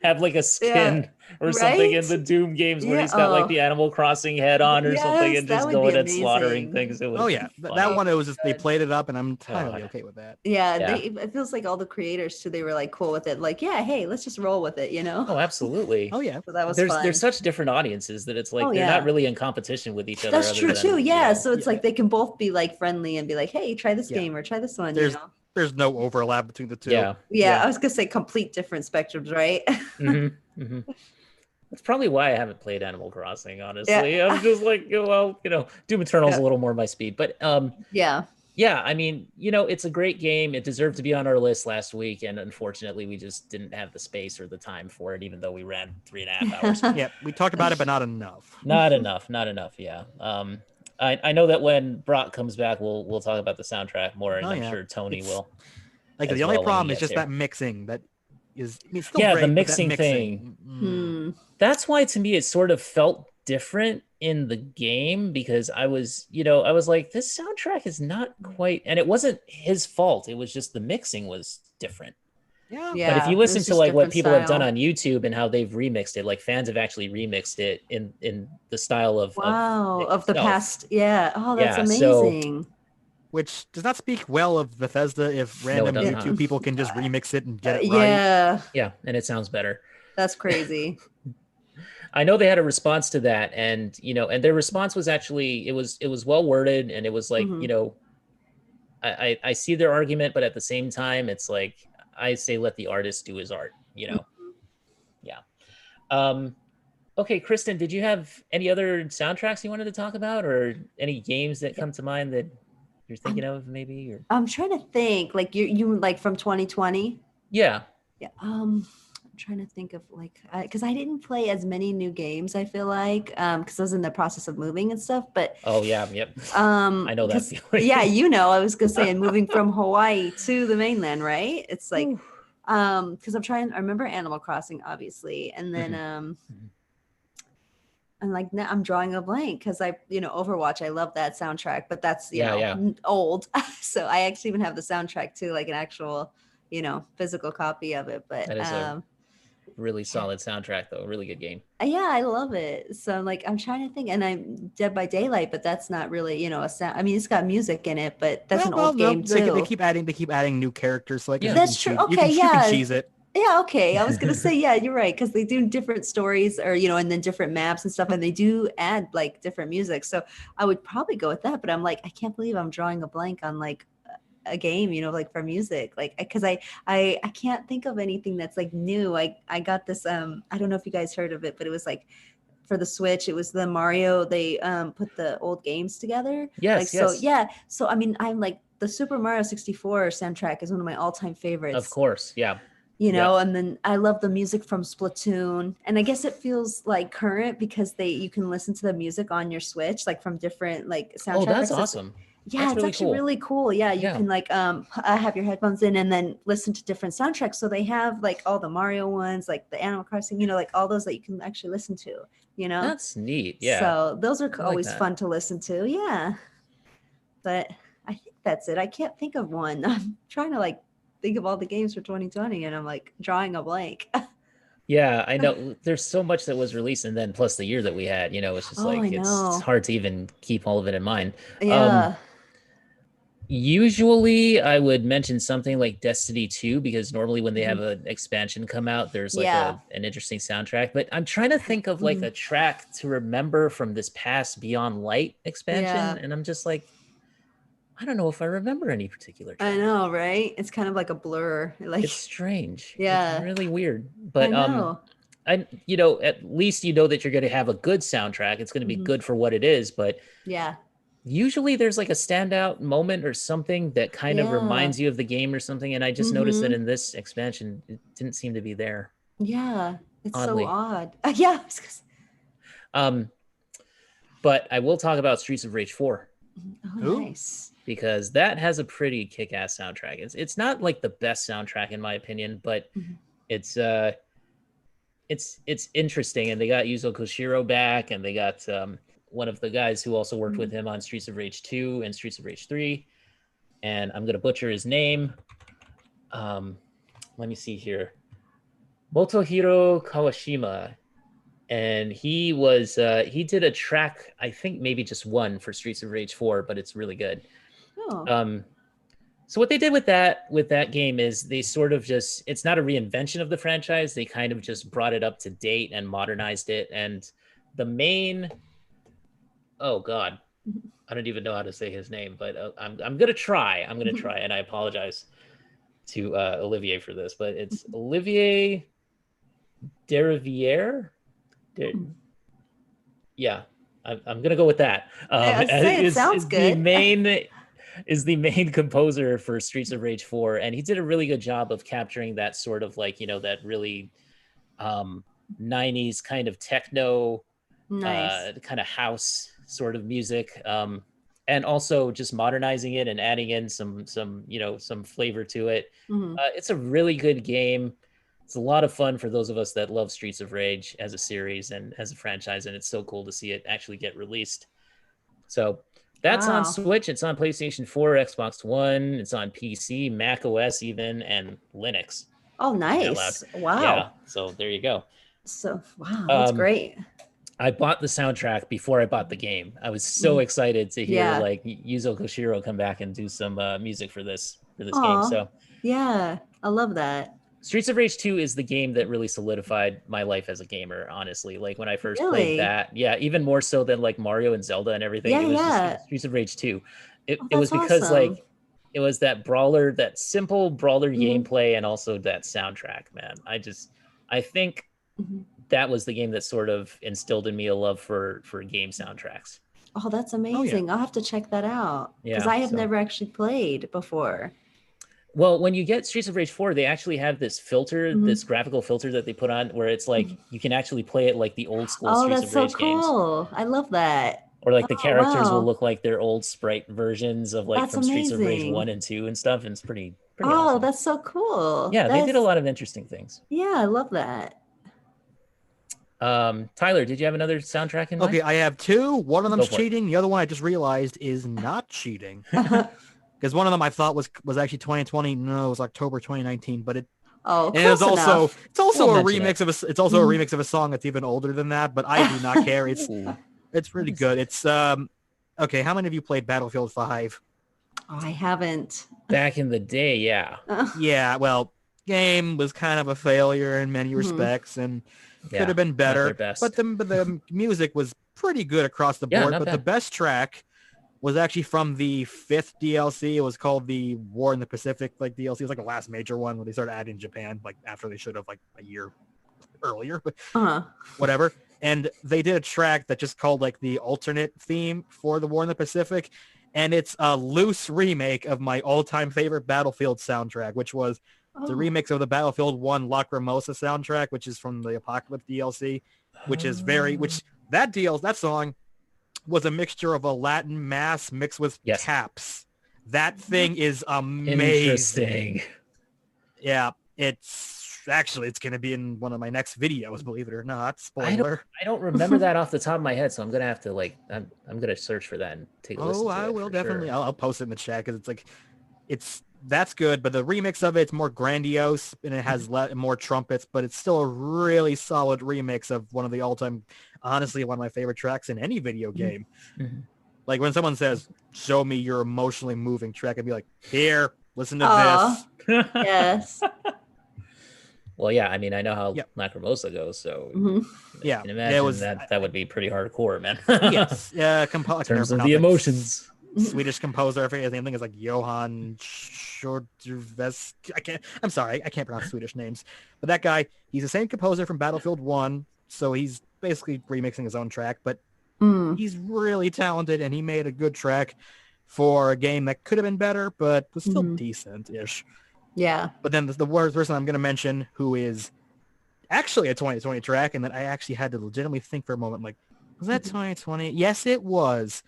have a skin or something in the Doom games where he's got the Animal Crossing head on or something and just going and slaughtering things. It was that one, it was just, they played it up and I'm totally okay with that. It feels like all the creators too, they were cool with it. Hey, let's just roll with it, Oh, absolutely. Oh yeah. So that was fun. There's such different audiences that it's they're not really in competition with each other. That's true too. Yeah. So it's they can both be friendly and be hey, try this game or try this one. There's no overlap between the two. Yeah. I was gonna say complete different spectrums, right? That's probably why I haven't played Animal Crossing, honestly. I'm just Doom Eternal's a little more my speed, but I mean, it's a great game. It deserved to be on our list last week, and unfortunately we just didn't have the space or the time for it, even though we ran 3.5 hours. Yeah, we talked about it, but not enough. Not enough, yeah. I know that when Brock comes back, we'll talk about the soundtrack more, and I'm sure Tony will. The only problem is just that mixing. That is, still great, the mixing thing. That's why to me it sort of felt different in the game, because I was like, this soundtrack is not quite, and it wasn't his fault. It was just the mixing was different. Yeah. But if you listen to what people have done on YouTube and how they've remixed it, fans have actually remixed it in the style of the past. Yeah. Oh, that's amazing. So, which does not speak well of Bethesda if random YouTube people can just remix it and get it right. Yeah, and it sounds better. That's crazy. I know they had a response to that, and and their response was actually it was well worded, and it was I see their argument, but at the same time, it's like I say let the artist do his art, you know. Yeah. Okay, Kristin, did you have any other soundtracks you wanted to talk about, or any games that come to mind that you're thinking of, maybe? Or I'm trying to think, like you like from 2020. Yeah. Yeah. I'm trying to think of like, because I didn't play as many new games, I feel like, because I was in the process of moving and stuff. But oh yeah, yep. I know that feeling. Yeah, I was gonna say, and moving from Hawaii to the mainland, right? It's like, because I remember Animal Crossing, obviously, and then and like now I'm drawing a blank because Overwatch, I love that soundtrack, but that's old. So I actually even have the soundtrack too, like an actual physical copy of it. But that is a really solid soundtrack, though. A really good game. Yeah, I love it. So I'm trying to think, and I'm Dead by Daylight, but that's not really a sound. I mean, it's got music in it, but that's an old game too. They keep adding new characters, so that's true. Okay, you can cheese it. Yeah, okay. I was gonna say, yeah, you're right, because they do different stories, or and then different maps and stuff, and they do add like different music. So I would probably go with that. But I'm like, I can't believe I'm drawing a blank on like a game, like for music, like because I can't think of anything that's like new. I got this. I don't know if you guys heard of it, but it was like for the Switch. It was the Mario. They put the old games together. Yes. So yeah. So I mean, I'm like the Super Mario 64 soundtrack is one of my all-time favorites. Of course, yeah. And then I love the music from Splatoon, and I guess it feels like current because you can listen to the music on your Switch, like from different like soundtracks. Oh, that's awesome. Yeah, it's actually really cool. Yeah, you can like have your headphones in and then listen to different soundtracks. So they have like all the Mario ones, like the Animal Crossing, like all those that you can actually listen to. That's neat. Yeah. So those are always fun to listen to. Yeah, but I think that's it. I can't think of one. I'm trying to like think of all the games for 2020 and I'm like drawing a blank. Yeah, I know there's so much that was released, and then plus the year that we had, it's just it's hard to even keep all of it in mind. Yeah. Usually I would mention something like Destiny 2, because normally when they have an expansion come out, there's like an interesting soundtrack. But I'm trying to think of like a track to remember from this past Beyond Light expansion, and I'm just like, I don't know if I remember any particular track. I know, right? It's kind of like a blur. Like it's strange. Yeah. It's really weird. But at least that you're going to have a good soundtrack. It's going to be good for what it is, but usually there's like a standout moment or something that kind of reminds you of the game or something, and I just noticed that in this expansion it didn't seem to be there. Yeah. It's oddly. So odd. Yeah. But I will talk about Streets of Rage 4. Oh, nice. Because that has a pretty kick-ass soundtrack. It's not like the best soundtrack in my opinion, but it's interesting. And they got Yuzo Koshiro back, and they got one of the guys who also worked with him on Streets of Rage 2 and Streets of Rage 3. And I'm gonna butcher his name. Let me see here. Motohiro Kawashima. And he did a track, I think maybe just one for Streets of Rage 4, but it's really good. Oh. So what they did with that game is they sort of just, it's not a reinvention of the franchise. They kind of just brought it up to date and modernized it. And the main, oh God, I don't even know how to say his name, but I'm going to try. And I apologize to Olivier for this, but it's Olivier Deriviere. Yeah, I'm gonna go with that. It sounds good. The main composer for Streets of Rage 4, and he did a really good job of capturing that sort of like that really 90s kind of techno, kind of house sort of music, and also just modernizing it and adding in some flavor to it. It's a really good game. It's a lot of fun for those of us that love Streets of Rage as a series and as a franchise, and it's so cool to see it actually get released. So that's on Switch. It's on PlayStation 4, Xbox One. It's on PC, Mac OS even, and Linux. Oh, nice. Wow. Yeah, so there you go. So, wow, that's great. I bought the soundtrack before I bought the game. I was so excited to hear like Yuzo Koshiro come back and do some music for this game. So yeah, I love that. Streets of Rage 2 is the game that really solidified my life as a gamer, honestly. Like when I first played that, even more so than like Mario and Zelda and everything. It was just Streets of Rage 2. It was because like it was that brawler, that simple brawler gameplay, and also that soundtrack, man. I think that was the game that sort of instilled in me a love for game soundtracks. Oh, that's amazing. I'll have to check that out. Because I have never actually played before. Well, when you get Streets of Rage 4, they actually have this filter, this graphical filter that they put on where it's like you can actually play it like the old school Streets of Rage games. Oh, that's so cool. I love that. Or like the characters will look like their old sprite versions of like from Streets of Rage 1 and 2 and stuff. And it's pretty awesome. That's so cool. Yeah, they did a lot of interesting things. Yeah, I love that. Tyler, did you have another soundtrack in mind? Okay, I have two. One of them's cheating. The other one I just realized is not cheating. Because one of them I thought was actually 2020. No, it was October 2019. But it it's also a remix of a remix of a song that's even older than that. But I do not care. It's really good. It's okay. How many of you played Battlefield 5? Oh, I haven't. Back in the day, yeah. Yeah, well, game was kind of a failure in many respects, and could have been better. But the music was pretty good across the board. But the best track was actually from the 5th DLC. It was called the War in the Pacific DLC. It was like the last major one when they started adding Japan, like after they should have like a year earlier. But whatever. And they did a track that just called like the alternate theme for the War in the Pacific. And it's a loose remake of my all-time favorite Battlefield soundtrack, which was the remix of the Battlefield 1 Lacrimosa soundtrack, which is from the Apocalypse DLC, that song was a mixture of a Latin mass mixed with taps. That thing is amazing. Interesting. Yeah, it's going to be in one of my next videos, believe it or not. Spoiler. I don't remember that off the top of my head, so I'm going to have to I'm going to search for that and take a listen to it. I will definitely. Sure. I'll post it in the chat because that's good, but the remix of it's more grandiose and it has more trumpets, but it's still a really solid remix of one of the all-time, honestly, one of my favorite tracks in any video game. Like when someone says, "Show me your emotionally moving track," I'd be like, "Here, listen to this." Yes. Well, yeah, I mean, I know how Lacrimosa goes, so yeah, I can imagine that would be pretty hardcore, man. Yes, in terms of the emotions. Swedish composer, I think is like Johan Shorterves. I'm sorry, I can't pronounce Swedish names. But that guy, he's the same composer from Battlefield 1, so he's basically remixing his own track, but he's really talented, and he made a good track for a game that could have been better, but was still decent-ish. Yeah. But then the worst person I'm going to mention, who is actually a 2020 track, and that I actually had to legitimately think for a moment, like, was that 2020? Yes, it was.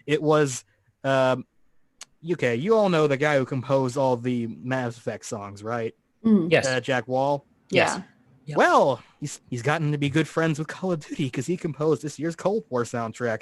It was... okay, you all know the guy who composed all the Mass Effect songs, right? Yes. Jack Wall? Yeah. Yep. Well, he's gotten to be good friends with Call of Duty because he composed this year's Cold War soundtrack.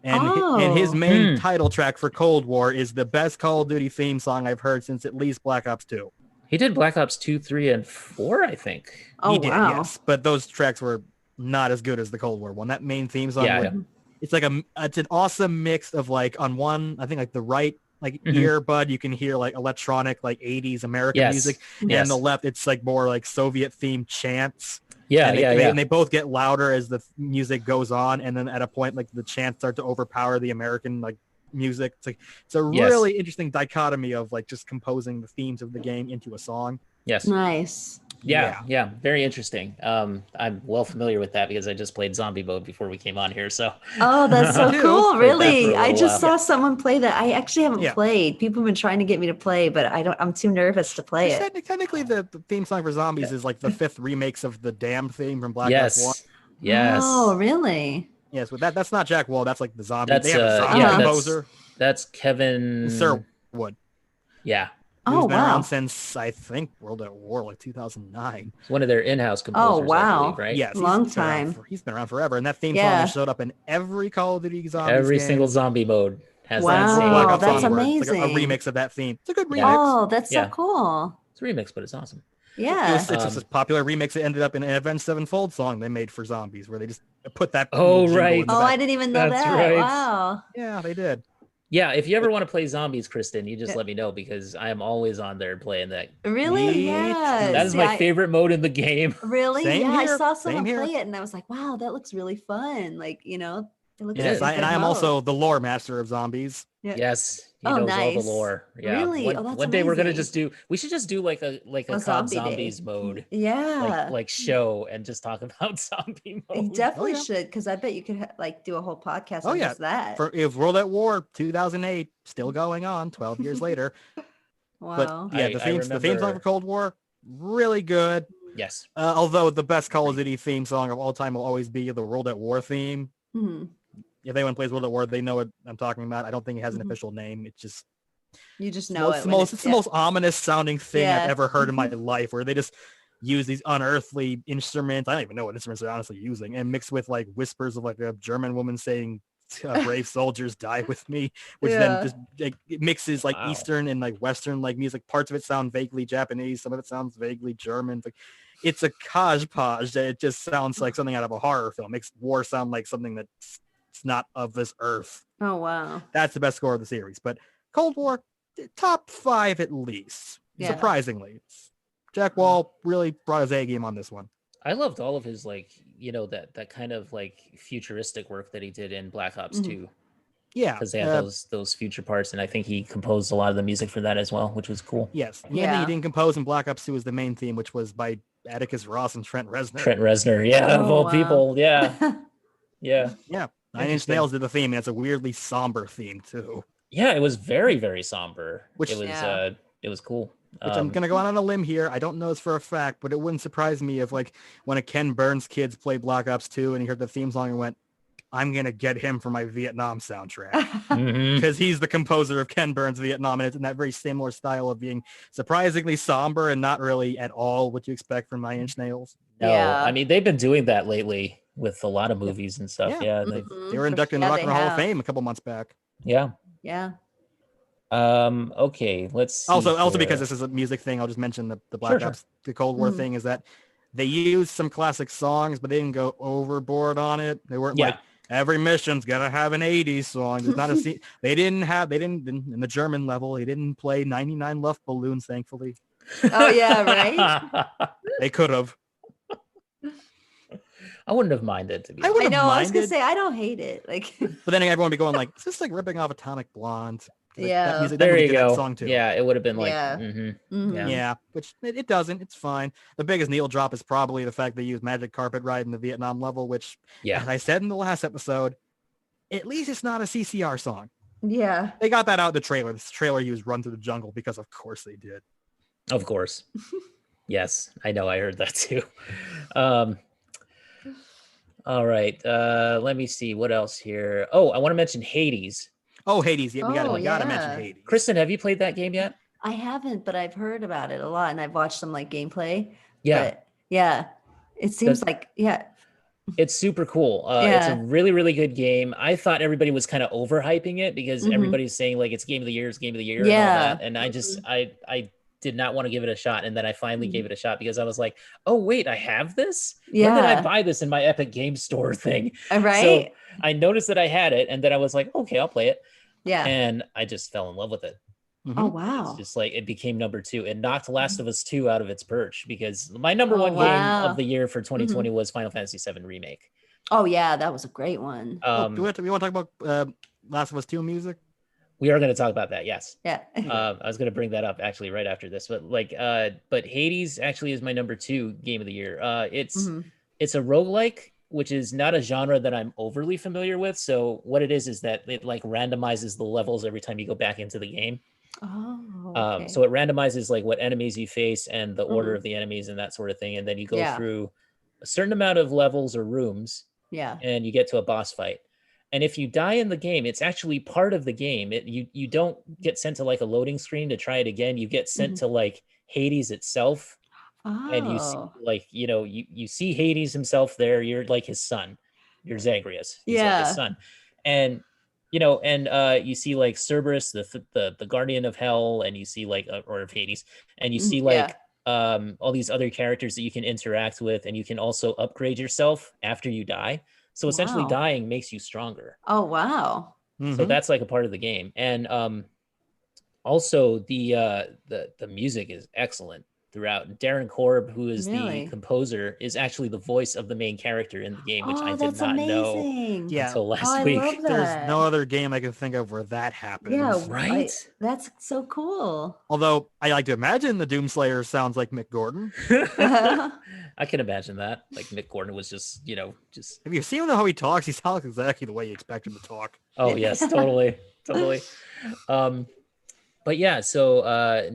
And his main title track for Cold War is the best Call of Duty theme song I've heard since at least Black Ops 2. He did Black Ops 2, 3, and 4, I think. Oh, he did, yes. But those tracks were not as good as the Cold War one. That main theme song, it's like it's an awesome mix of like on one, I think like the right earbud, you can hear like electronic, like 80s American music. And on the left, it's like more like Soviet themed chants. And they both get louder as the music goes on. And then at a point, like the chants start to overpower the American like music. It's a really interesting dichotomy of like just composing the themes of the game into a song. Yes. Nice. Yeah, very interesting. I'm well familiar with that because I just played zombie mode before we came on here. So that's so cool. Really, I just saw someone play that. I actually haven't played. People have been trying to get me to play, but I'm too nervous to play it. Technically, the theme song for Zombies is like the 5th remix of the Damned theme from Black Ops 1. Yes. Oh, really? Yes, but that's not Jack Wall. That's like the zombie. They have a zombie composer. That's Kevin Sirwood. Yeah. Who's been around since, I think, World at War, like 2009. It's one of their in-house composers, I believe, right? Yes. Long time. He's been around forever. And that theme song has showed up in every Call of Duty Zombies Every game. single zombie mode has that same. Wow, that's amazing. It's like a remix of that theme. It's a good remix. Oh, that's so cool. It's a remix, but it's awesome. Yeah. It's just a popular remix that ended up in an Avenged Sevenfold song they made for Zombies, where they just put that. Right. I didn't even know that. Right. Wow. Yeah, they did. Yeah, if you ever want to play Zombies, Kristin, you just let me know because I am always on there playing that. Really? Yeah. That is my favorite mode in the game. Really? Same here. I saw someone play it and I was like, wow, that looks really fun. Like, It looks Yes, like a and good I am mode. also the lore master of zombies. Yeah. Yes, he Oh, knows all the nice. lore. Yeah. Really? Oh, that's One day we're gonna amazing. just do. We should just do like a A COD zombie Zombies day. mode, Yeah. like show, and just talk about zombie You mode. definitely yeah. should, because I bet you could like do a whole podcast Oh on yeah, just that. for if World at War 2008 still going on 12 years later. But Wow. yeah, I the theme song for remember. Cold War, really good. Yes. Although the best Call of Duty theme song of all time will always be the World at War theme. Mhm. If anyone plays World at War, they know what I'm talking about. I don't think it has an Mhm. official name. It's just You just it's know it. the most ominous sounding thing I've Yeah. ever heard in my life, where they just use these unearthly instruments. I don't even know what instruments they're honestly using, and mixed with like whispers of like a German woman saying, "Brave soldiers, die with me," which then Yeah. just like, it mixes like Wow. Eastern and like Western like music. Parts of it sound vaguely Japanese, some of it sounds vaguely German. Like, it's a hodgepodge that it just sounds like something out of a horror film. It makes war sound like something that's it's not of this earth. Oh, wow. That's the best score of the series. But Cold War, top 5 at least. Yeah. Surprisingly, Jack Wall really brought his A game on this one. I loved all of his like that kind of like futuristic work that he did in Black Ops 2. Yeah, because they had those future parts, and I think he composed a lot of the music for that as well, which was cool. Yes, the only thing he didn't compose in Black Ops 2 was the main theme, which was by Atticus Ross and Trent Reznor. Trent Reznor, yeah, of all people, yeah. Yeah. Nine Inch Nails did the theme, and it's a weirdly somber theme too. Yeah, it was very, very somber. Which it was cool. Which I'm gonna go on a limb here. I don't know this for a fact, but it wouldn't surprise me if like one of Ken Burns' kids played Black Ops 2 and he heard the theme song and went, "I'm gonna get him for my Vietnam soundtrack," because he's the composer of Ken Burns' Vietnam, and it's in that very similar style of being surprisingly somber and not really at all what you expect from Nine Inch Nails. No, I mean they've been doing that lately with a lot of movies and stuff. Yeah, they were inducted in the Rock and Roll Hall of Fame a couple months back. Yeah. Okay, let's see also because this is a music thing, I'll just mention the Black Ops, the Cold War thing is that they used some classic songs, but they didn't go overboard on it. They weren't like every mission's gotta have an 80s song. There's not a they didn't in the German level, they didn't play 99 Luftballons, thankfully. Oh yeah, right. They could have. I wouldn't have minded, to be honest. I know. I was gonna say I don't hate it. Like, but then everyone would be going like, "Is this like ripping off Atomic Blonde?" Like, yeah, there you go. Song too. Yeah, it would have been like, yeah, which it doesn't. It's fine. The biggest needle drop is probably the fact they used Magic Carpet Ride in the Vietnam level, which, as I said in the last episode, at least it's not a CCR song. Yeah, they got that out in the trailer. This trailer used "Run Through the Jungle" because, of course, they did. Of course. Yes, I know. I heard that too. All right. Let me see what else here. Oh, I want to mention Hades. Oh, Hades. Yeah, we gotta mention Hades. Kristin, have you played that game yet? I haven't, but I've heard about it a lot, and I've watched some like gameplay. Yeah. But, yeah. It seems like it's super cool. It's a really, really good game. I thought everybody was kind of overhyping it because everybody's saying like it's game of the year, it's game of the year, and all that. And I just I did not want to give it a shot, and then I finally gave it a shot because I was like, oh wait, I have this? When did I buy this in my Epic Game Store thing? Right. So I noticed that I had it, and then I was like, okay, I'll play it. Yeah. And I just fell in love with it. Oh wow. It's just like it became number 2. It knocked Last of Us 2 out of its perch because my number 1 game of the year for 2020 was Final Fantasy VII Remake. Oh yeah, that was a great one. Do we want to talk about Last of Us 2 music? We are going to talk about that, yes. Yeah. I was going to bring that up actually right after this, but like, but Hades actually is my number 2 game of the year. It's a roguelike, which is not a genre that I'm overly familiar with. So what it is that it like randomizes the levels every time you go back into the game. Oh. Okay. So it randomizes like what enemies you face and the order of the enemies and that sort of thing, and then you go through a certain amount of levels or rooms. Yeah. And you get to a boss fight. And if you die in the game, it's actually part of the game. You don't get sent to like a loading screen to try it again. You get sent to like Hades itself. Oh. And you see like, you see Hades himself there. You're like his son. You're Zagreus. He's like his son. And, you see like Cerberus, the guardian of hell, and you see like, or of Hades, and you see like all these other characters that you can interact with, and you can also upgrade yourself after you die. So essentially dying makes you stronger. Oh, wow. So that's like a part of the game. And also the music is excellent. throughout. Darren Korb, who is Really? the composer, is actually the voice of the main character in the game, which I Oh, did that's not know amazing. Yeah. until Oh, last I week. love There's that. no other game I can think of where that happens. Yeah, Right? That's so cool. Although I like to imagine the Doomslayer sounds like Mick Gordon. I can imagine that. Like Mick Gordon was just, just. Have you seen how he talks? He talks exactly the way you expect him to talk. Oh yes, totally. But yeah, so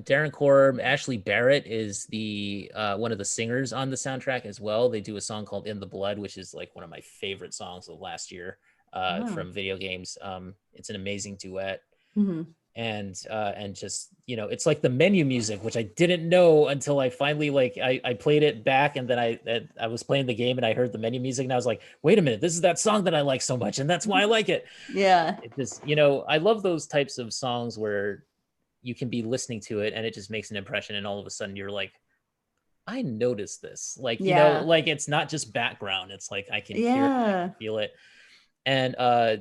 Darren Korb, Ashley Barrett is the one of the singers on the soundtrack as well. They do a song called "In the Blood," which is like one of my favorite songs of last year from video games. It's an amazing duet, and just it's like the menu music, which I didn't know until I finally I played it back, and then I was playing the game and I heard the menu music, and I was like, wait a minute, this is that song that I like so much, and that's why I like it. Yeah, it just I love those types of songs where you can be listening to it and it just makes an impression, and all of a sudden you're like, I noticed this. Like, like it's not just background. It's like I can hear it, I can feel it. And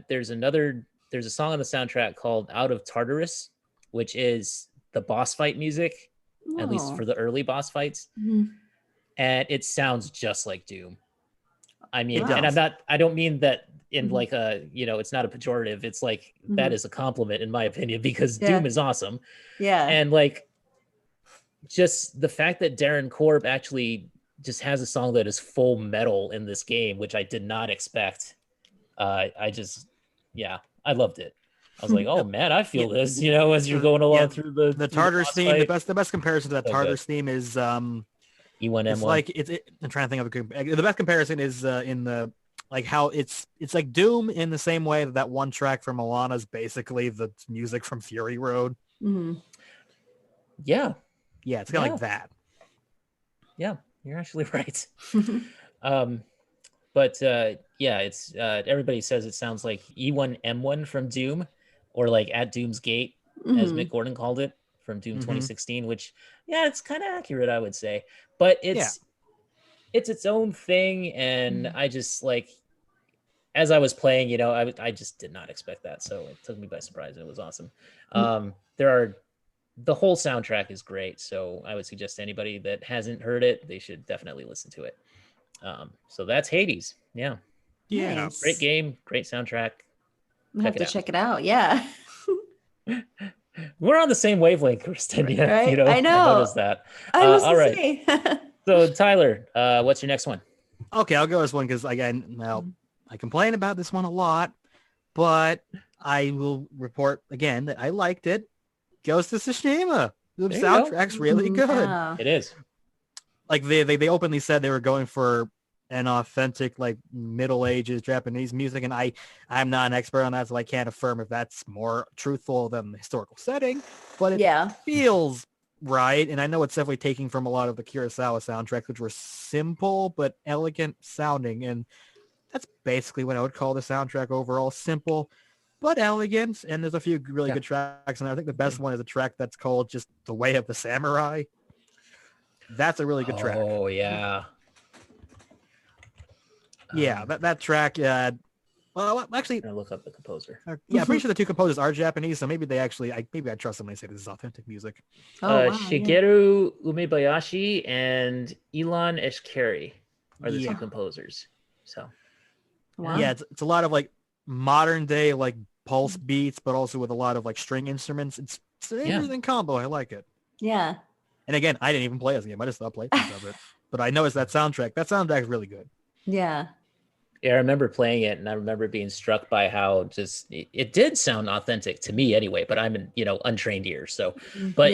there's a song on the soundtrack called Out of Tartarus, which is the boss fight music, at least for the early boss fights. And it sounds just like Doom. I mean, and I don't mean that in like a, it's not a pejorative. It's like, that is a compliment in my opinion, because Doom is awesome. Yeah. And like, just the fact that Darren Korb actually just has a song that is full metal in this game, which I did not expect. I loved it. I was like, oh man, I feel this, as you're going along through the Tartarus theme. The best comparison to that Tartarus theme is E1M1. It's like I'm trying to think of the best comparison is in the like how it's like Doom in the same way that one track from Moana is basically the music from Fury Road. Yeah, it's kind of like that. Yeah, you're actually right. But it's everybody says it sounds like E1M1 from Doom, or like At Doom's Gate, as Mick Gordon called it, from Doom 2016, which it's kind of accurate, I would say. But it's its own thing, and I just like, as I was playing, I just did not expect that, so it took me by surprise. It was awesome. The whole soundtrack is great, so I would suggest to anybody that hasn't heard it, they should definitely listen to it. So that's Hades. Yeah. Nice. Great game, great soundtrack. I'll have to check it out. Yeah. We're on the same wavelength, Kristin. Yeah, right? I know. I noticed that. All right. So Tyler, what's your next one? Okay, I'll go this one because again, I complain about this one a lot, but I will report again that I liked it. Ghost of Tsushima. The soundtrack's really good. Yeah. It is. Like they openly said they were going for an authentic like Middle Ages Japanese music, and I'm not an expert on that, so I can't affirm if that's more truthful than the historical setting, but it feels right. And I know it's definitely taking from a lot of the Kurosawa soundtracks, which were simple but elegant sounding, and that's basically what I would call the soundtrack overall: simple but elegant. And there's a few really good tracks, and I think the best one is a track that's called just "The Way of the Samurai." That's a really good track. Oh yeah. That track. Well, actually, I'm gonna look up the composer. I'm pretty sure the two composers are Japanese, so maybe I trust them when they say this is authentic music. Shigeru Umebayashi and Ilan Eshkeri are the two composers. So, it's a lot of like modern day like pulse beats, but also with a lot of like string instruments. It's an interesting combo. I like it. Yeah. And again, I didn't even play this game. I just thought playthroughs of it. But I noticed that soundtrack. That soundtrack is really good. Yeah. Yeah, I remember playing it, and I remember being struck by how just it did sound authentic to me anyway, but I'm an untrained ear. So, but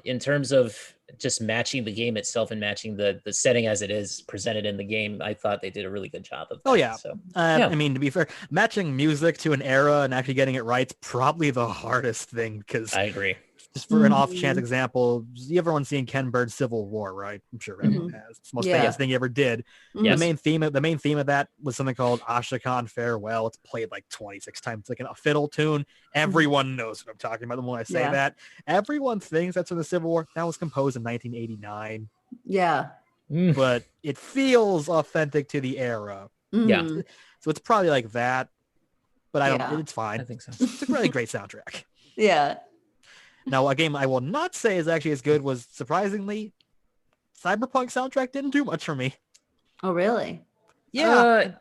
in terms of just matching the game itself and matching the setting as it is presented in the game, I thought they did a really good job of that. Oh yeah. So, I mean, to be fair, matching music to an era and actually getting it right is probably the hardest thing, because I agree. Just for an off-chance example, everyone's seen Ken Burns' Civil War, right? I'm sure everyone has. It's the most famous thing he ever did. The main theme of that was something called Ashokan Farewell. It's played like 26 times. It's like a fiddle tune. Everyone knows what I'm talking about when I say that. Everyone thinks that's from the Civil War. That was composed in 1989. Yeah. But it feels authentic to the era. Yeah. So it's probably like that. But I don't. It's fine. I think so. It's a really great soundtrack. Yeah. Now, a game I will not say is actually as good was, surprisingly, Cyberpunk soundtrack didn't do much for me. Oh, really? Yeah.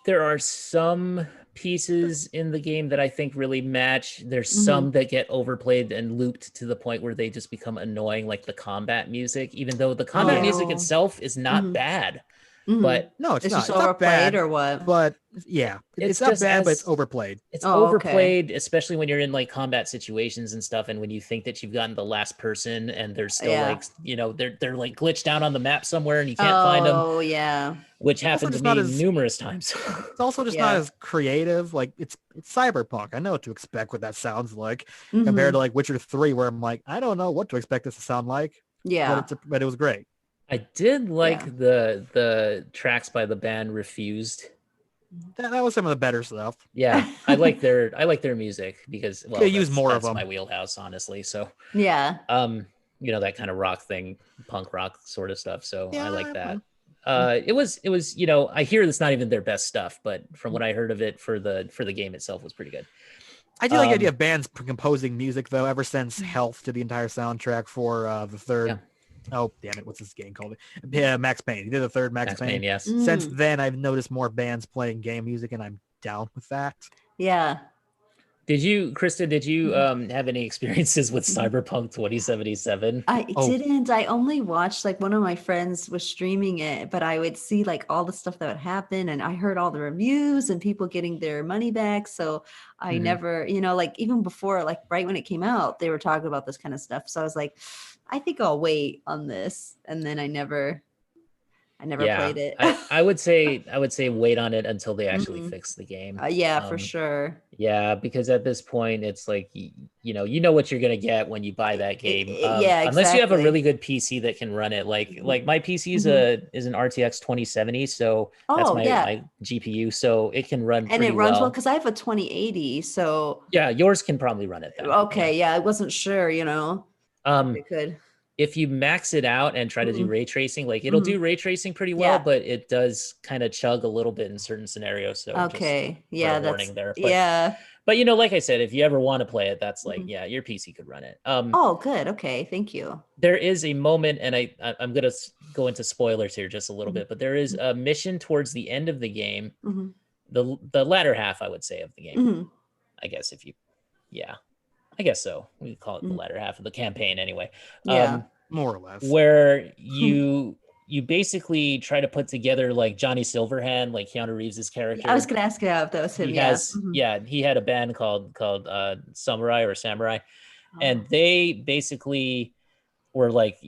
There are some pieces in the game that I think really match. There's Mm-hmm. some that get overplayed and looped to the point where they just become annoying, like the combat music, even though the combat music itself is not bad. But no, it's not. Just it's overplayed not bad, or what? But yeah, it's not bad, but it's overplayed. It's overplayed, especially when you're in like combat situations and stuff, and when you think that you've gotten the last person, and they're still like, they're like glitched down on the map somewhere, and you can't find them. Oh yeah, which happened to me numerous times. It's also just not as creative. Like it's Cyberpunk. I know what to expect. What that sounds like compared to like Witcher 3, where I'm like, I don't know what to expect this to sound like. Yeah, but it was great. I did like the tracks by the band Refused. That was some of the better stuff. Yeah, I like their music because they use more of them. My wheelhouse, honestly. So yeah, that kind of rock thing, punk rock sort of stuff. So I like that. It was I hear it's not even their best stuff, but from what I heard of it for the game itself was pretty good. I do like the idea of bands composing music though. Ever since Health did the entire soundtrack for the third. Yeah. Oh, damn it. What's this game called? Yeah, Max Payne. He did the third Max Payne. Yes. Since then, I've noticed more bands playing game music, and I'm down with that. Yeah. Kristin, did you have any experiences with Cyberpunk 2077? I didn't. I only watched like one of my friends was streaming it, but I would see like all the stuff that would happen, and I heard all the reviews and people getting their money back. So I never, like even before, like right when it came out, they were talking about this kind of stuff. So I was like, I think I'll wait on this, and then I never played it. I would say wait on it until they actually fix the game. For sure. Yeah, because at this point it's like you know what you're gonna get when you buy that game. Exactly. Unless you have a really good PC that can run it. Like my PC is an RTX 2070, so that's my GPU, so it can run. And it runs well because I have a 2080. So yeah, yours can probably run it. Then. Okay, I wasn't sure. It could. If you max it out and try to do ray tracing, like it'll do ray tracing pretty well, but it does kind of chug a little bit in certain scenarios. So okay, that's warning there. But, but like I said, if you ever want to play it, that's like your PC could run it. Oh, good. Okay, thank you. There is a moment, and I'm gonna go into spoilers here just a little bit, but there is a mission towards the end of the game, the latter half, I would say, of the game. I guess I guess so. We call it the latter half of the campaign anyway. More or less. Where you basically try to put together like Johnny Silverhand, like Keanu Reeves' character. I was going to ask if that was him. He had a band called Samurai, and they basically were like,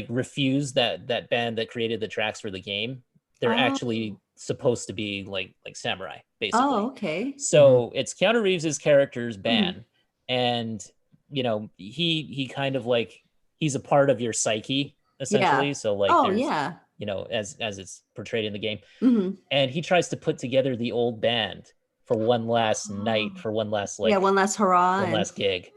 refused that band that created the tracks for the game. They're actually supposed to be like Samurai, basically. Oh, okay. So it's Keanu Reeves' character's band. And he kind of like he's a part of your psyche essentially. So like as it's portrayed in the game. And he tries to put together the old band for one last night, for one last one last hurrah, one last gig.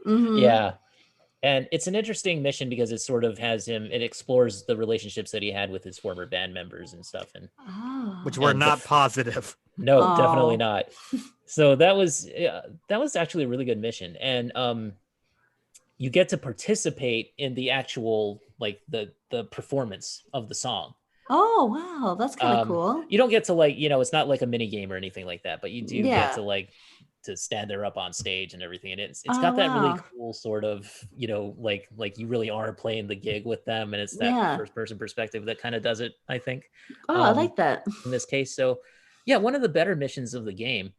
And it's an interesting mission because it sort of it explores the relationships that he had with his former band members and stuff, and which were not positive. No, definitely not. So that was actually a really good mission, and you get to participate in the actual like the performance of the song. Oh wow, that's kind of cool. You don't get to like it's not like a mini game or anything like that, but you do get to like to stand there up on stage and everything, and it's got that really cool sort of like you really are playing the gig with them, and it's that first person perspective that kind of does it, I think. I like that in this case. So one of the better missions of the game.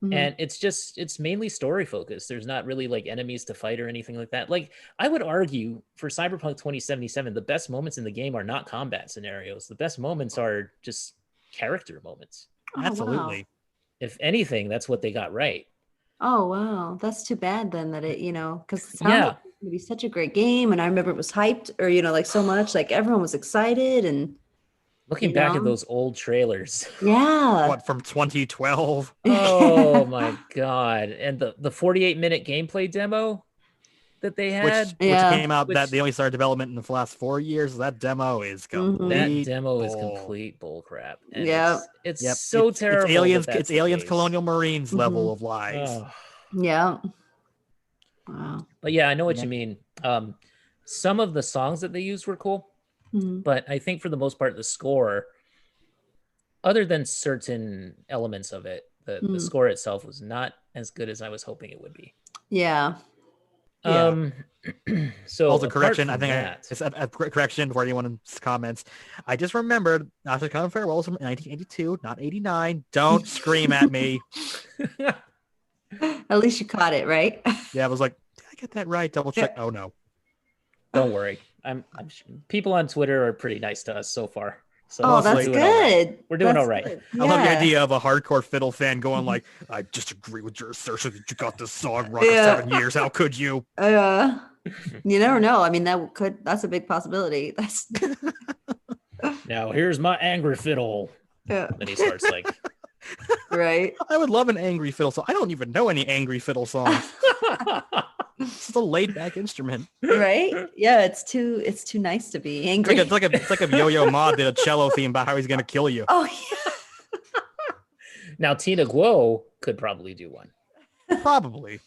And it's mainly story focused. There's not really like enemies to fight or anything like that. Like I would argue for Cyberpunk 2077, the best moments in the game are not combat scenarios. The best moments are just character moments. Absolutely. Wow. If anything, that's what they got right. Oh wow, that's too bad then that it because it sounded like it was gonna be such a great game, and I remember it was hyped or like so much, like everyone was excited and. Looking back at those old trailers. Yeah. What, from 2012? Oh my God. And the 48-minute gameplay demo that they had. Which came out that they only started development in the last 4 years. That demo is complete. That demo is complete bullcrap. It's so terrible. It's aliens, colonial marines level of lies. Yeah. Wow. But yeah, I know what you mean. some of the songs that they used were cool, but I think for the most part, the score, other than certain elements of it, the score itself was not as good as I was hoping it would be. Yeah. So also correction, I from think that, it's a correction for anyone's comments. I just remembered After Common Farewells from 1982, not 89. Don't scream at me. At least you caught it, right? Yeah, I was like, did I get that right? Double check. Oh no. don't worry. I'm people on Twitter are pretty nice to us so far. So Oh, that's doing all right. good. We're doing That's all right. good. I love the Yeah. idea of a hardcore fiddle fan going like, I disagree with your assertion that you got this song wrong for 7 years. How could you? You never know. I mean, that's a big possibility. That's Now here's my angry fiddle. yeah. Then he starts like, Right. I would love an angry fiddle song. I don't even know any angry fiddle songs. It's just a laid back instrument. Right? Yeah, it's too nice to be angry. It's like a Yo-Yo Ma did a cello theme about how he's gonna kill you. Oh yeah. now Tina Guo could probably do one. Probably.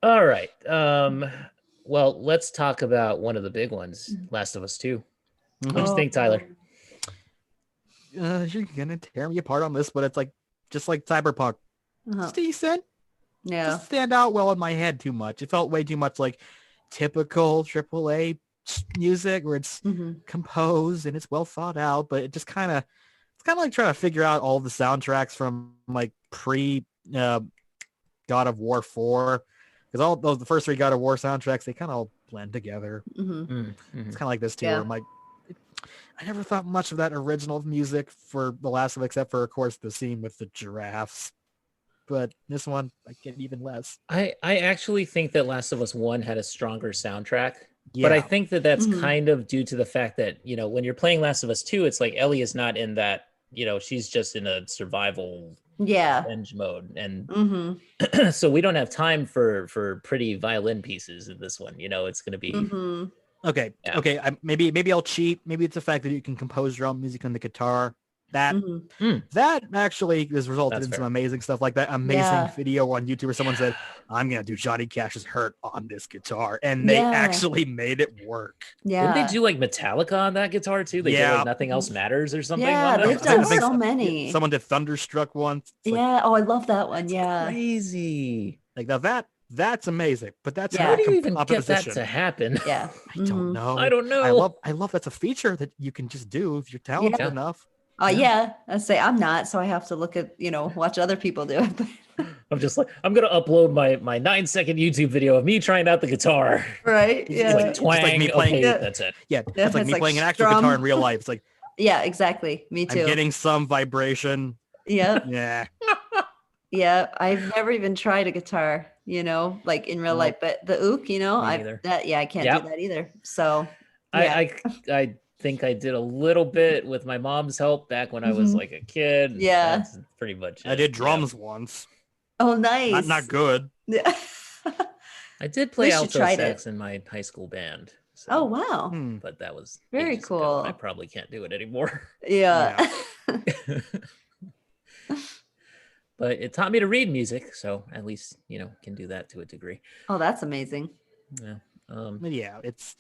All right. Well, let's talk about one of the big ones, Last of Us 2. What do you think, Tyler? You're gonna tear me apart on this, but it's like just like Cyberpunk. It's decent. Yeah. Doesn't stand out well in my head too much. It felt way too much like typical AAA music where it's composed and it's well thought out, but it's kind of like trying to figure out all the soundtracks from like pre God of War 4, because all those the first 3 God of War soundtracks, they kind of all blend together. It's kind of like this too. Yeah. Where I'm like, I never thought much of that original music for The Last of Us, except for of course the scene with the giraffes. But this one, I get even less. I actually think that Last of Us 1 had a stronger soundtrack. Yeah. But I think that that's kind of due to the fact that, you know, when you're playing Last of Us 2, it's like Ellie is not in that, you know, she's just in a survival revenge mode. And so we don't have time for pretty violin pieces in this one. You know, it's going to be... Okay. Yeah. Okay. Maybe I'll cheat. Maybe it's the fact that you can compose your own music on the guitar. That actually has resulted in some amazing stuff, like that amazing video on YouTube where someone said, I'm going to do Johnny Cash's Hurt on this guitar. And they actually made it work. Yeah. Didn't they do like Metallica on that guitar too? They did like Nothing Else Matters or something. Yeah, they've done so many. Someone did Thunderstruck once. Yeah. Oh, I love that one. Yeah. Crazy. Like now that's amazing, but that's how do you even get that to happen? Yeah. I don't know. I don't know. I love that's a feature that you can just do if you're talented enough. I say I'm not, so I have to look at, watch other people do it. I'm just like, I'm going to upload my 9-second YouTube video of me trying out the guitar. Right. Yeah. It's like twang. It's like me playing, that's it. Yeah. It's like me playing an actual guitar in real life. It's like, yeah, exactly. Me too. I'm getting some vibration. Yeah. Yeah. Yeah. I've never even tried a guitar, like in real life, but the ook, I can't do that either. So I think I did a little bit with my mom's help back when I was like a kid. Yeah. That's pretty much it. I did drums once. Oh, nice. Not good. Yeah. I did play alto sax in my high school band. So, oh, wow. But that was very cool. I probably can't do it anymore. Yeah. But it taught me to read music. So at least, can do that to a degree. Oh, that's amazing. Yeah. It's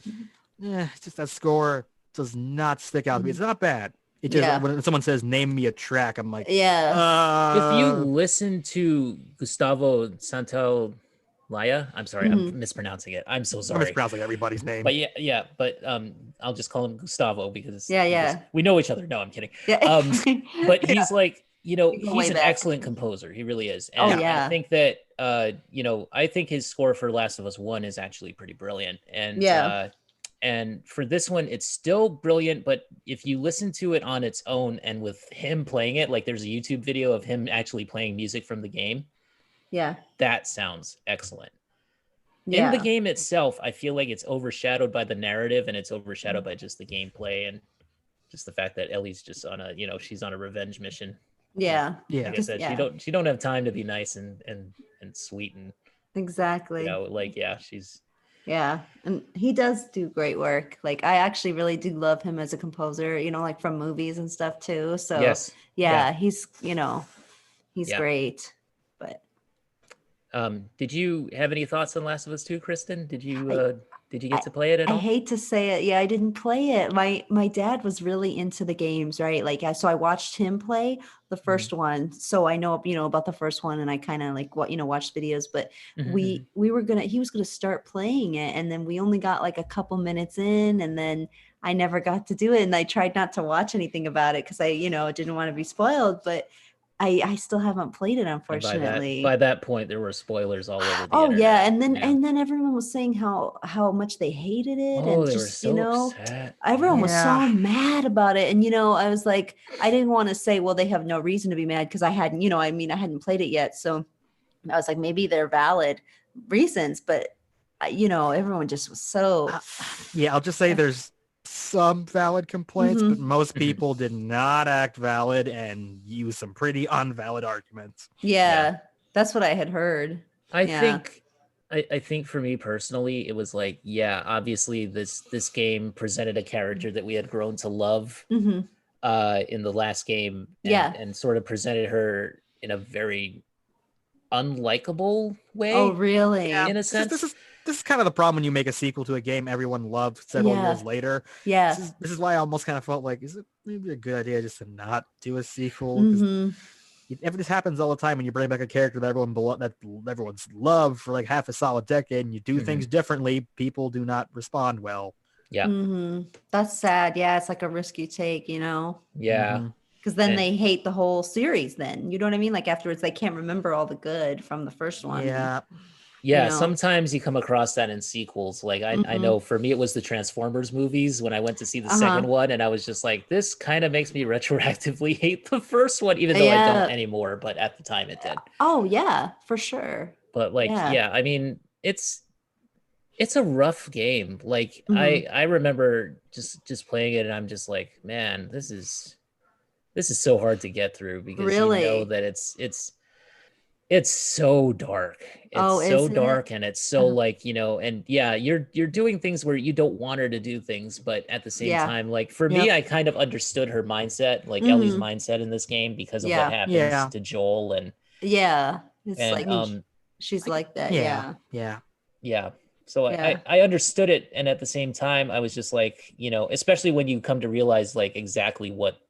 just that score does not stick out to me. It's not bad. It just when someone says name me a track, I'm like, yeah. If you listen to Gustavo Santaolalla, I'm sorry, I'm mispronouncing it. I'm so sorry. I'm mispronouncing everybody's name. But but I'll just call him Gustavo because because we know each other. No, I'm kidding. Yeah. But he's like, he's an excellent composer. He really is. And I think that I think his score for Last of Us 1 is actually pretty brilliant. And and for this one, it's still brilliant, but if you listen to it on its own and with him playing it, like there's a YouTube video of him actually playing music from the game. Yeah. That sounds excellent. In the game itself, I feel like it's overshadowed by the narrative and it's overshadowed by just the gameplay and just the fact that Ellie's just on a, she's on a revenge mission. Yeah. Yeah. Like I said, she don't have time to be nice and sweet and exactly. She's yeah, and he does do great work. Like I actually really do love him as a composer, like from movies and stuff too. So he's he's great. But Did you have any thoughts on Last of Us 2, Kristen? Did you I, get to play it at I all? hate to say it. Yeah, I didn't play it. My dad was really into the games, right? Like so I watched him play the first one. So I know, about the first one, and I kind of like watched videos, but we were he was gonna start playing it, and then we only got like a couple minutes in, and then I never got to do it. And I tried not to watch anything about it because I, didn't want to be spoiled, but I still haven't played it, And unfortunately. by that point, there were spoilers all over the Oh internet. yeah, and then everyone was saying how much they hated it, Oh, and they were just so upset. everyone was Yeah. so mad about it. And I was like, I didn't want to say, well, they have no reason to be mad because I hadn't, I hadn't played it yet, so I was like, maybe they're valid reasons, but everyone just was so. Yeah, I'll just say there's some valid complaints, but most people did not act valid and use some pretty unvalid arguments. Yeah, that's what I had heard. I think for me personally, it was like, yeah, obviously this game presented a character that we had grown to love in the last game, and sort of presented her in a very unlikable way. Oh, really? Yeah, in a sense. This is kind of the problem when you make a sequel to a game everyone loved several years later. Yeah. This is why I almost kind of felt like, is it maybe a good idea just to not do a sequel? If this happens all the time when you bring back a character that everyone's loved for like half a solid decade and you do things differently, people do not respond well. Yeah. That's sad. Yeah, it's like a risk you take, Yeah. Because then they hate the whole series then. You know what I mean? Like afterwards they can't remember all the good from the first one. Yeah. Yeah, sometimes you come across that in sequels. Like I know for me it was the Transformers movies when I went to see the second one, and I was just like, this kind of makes me retroactively hate the first one, even though I don't anymore, but at the time it did. Oh yeah, for sure. But like, yeah, I mean, it's a rough game. Like I remember just playing it and I'm just like, man, this is so hard to get through because you know that it's so dark. It's so dark and it's so like, and yeah, you're doing things where you don't want her to do things, but at the same time, like for me, I kind of understood her mindset, like Ellie's mindset in this game because of what happens to Joel and it's and, like she's like that. Yeah. So I understood it, and at the same time, I was just like, especially when you come to realize like exactly what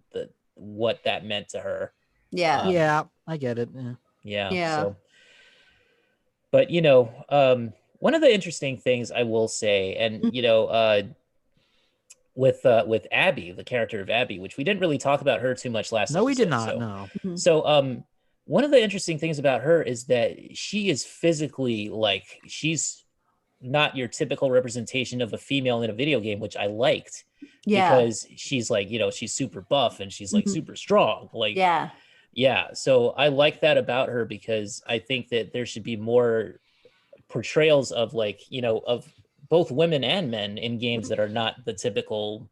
that meant to her. Yeah, I get it. Yeah. So, but one of the interesting things I will say, and with Abby, the character of Abby, which we didn't really talk about her too much last episode. No, we did not. No. So one of the interesting things about her is that she is physically like, she's not your typical representation of a female in a video game, which I liked. Because she's like, she's super buff and she's like super strong. Like, yeah. So I like that about her because I think that there should be more portrayals of like, of both women and men in games that are not the typical,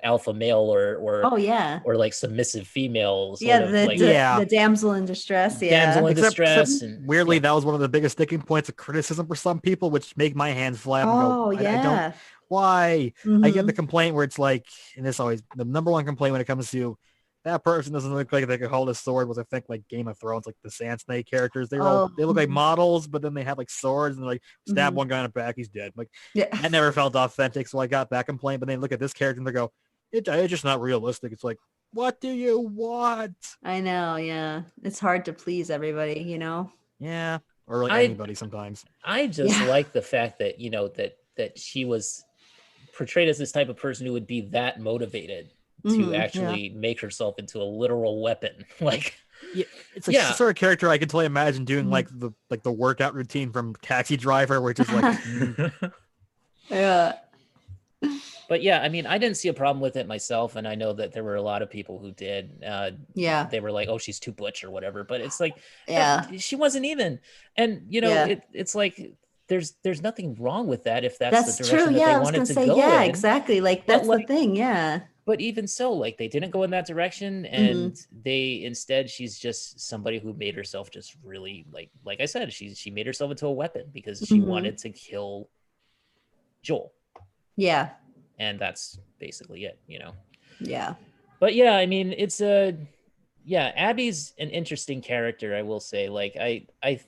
alpha male or or like submissive female. The damsel in distress. And weirdly, that was one of the biggest sticking points of criticism for some people, which make my hands flap and go, I don't. Why? I get the complaint where it's like, and it's always the number one complaint when it comes to that person doesn't look like they could hold a sword. Was I think like Game of Thrones, like the Sand Snake characters, they look like models, but then they have like swords and like stab one guy in the back, he's dead. Like that never felt authentic, so I got that complaint. But then look at this character and they go, it's just not realistic. It's like, what do you want? I know, it's hard to please everybody, Yeah, or like anybody sometimes. I just like the fact that that she was portrayed as this type of person who would be that motivated to actually make herself into a literal weapon. Like, it's like the sort of character I can totally imagine doing like the workout routine from Taxi Driver, which is like, But yeah, I mean, I didn't see a problem with it myself, and I know that there were a lot of people who did. They were like, "Oh, she's too butch" or whatever. But it's like, she wasn't even. And it's like, there's nothing wrong with that if that's the direction that they wanted to go in. Exactly. Like that's the thing. Yeah. But even so, like they didn't go in that direction, and instead she's just somebody who made herself just really like I said, she made herself into a weapon because she wanted to kill Joel. Yeah. And that's basically it, Yeah. But yeah, I mean, it's Abby's an interesting character, I will say. Like I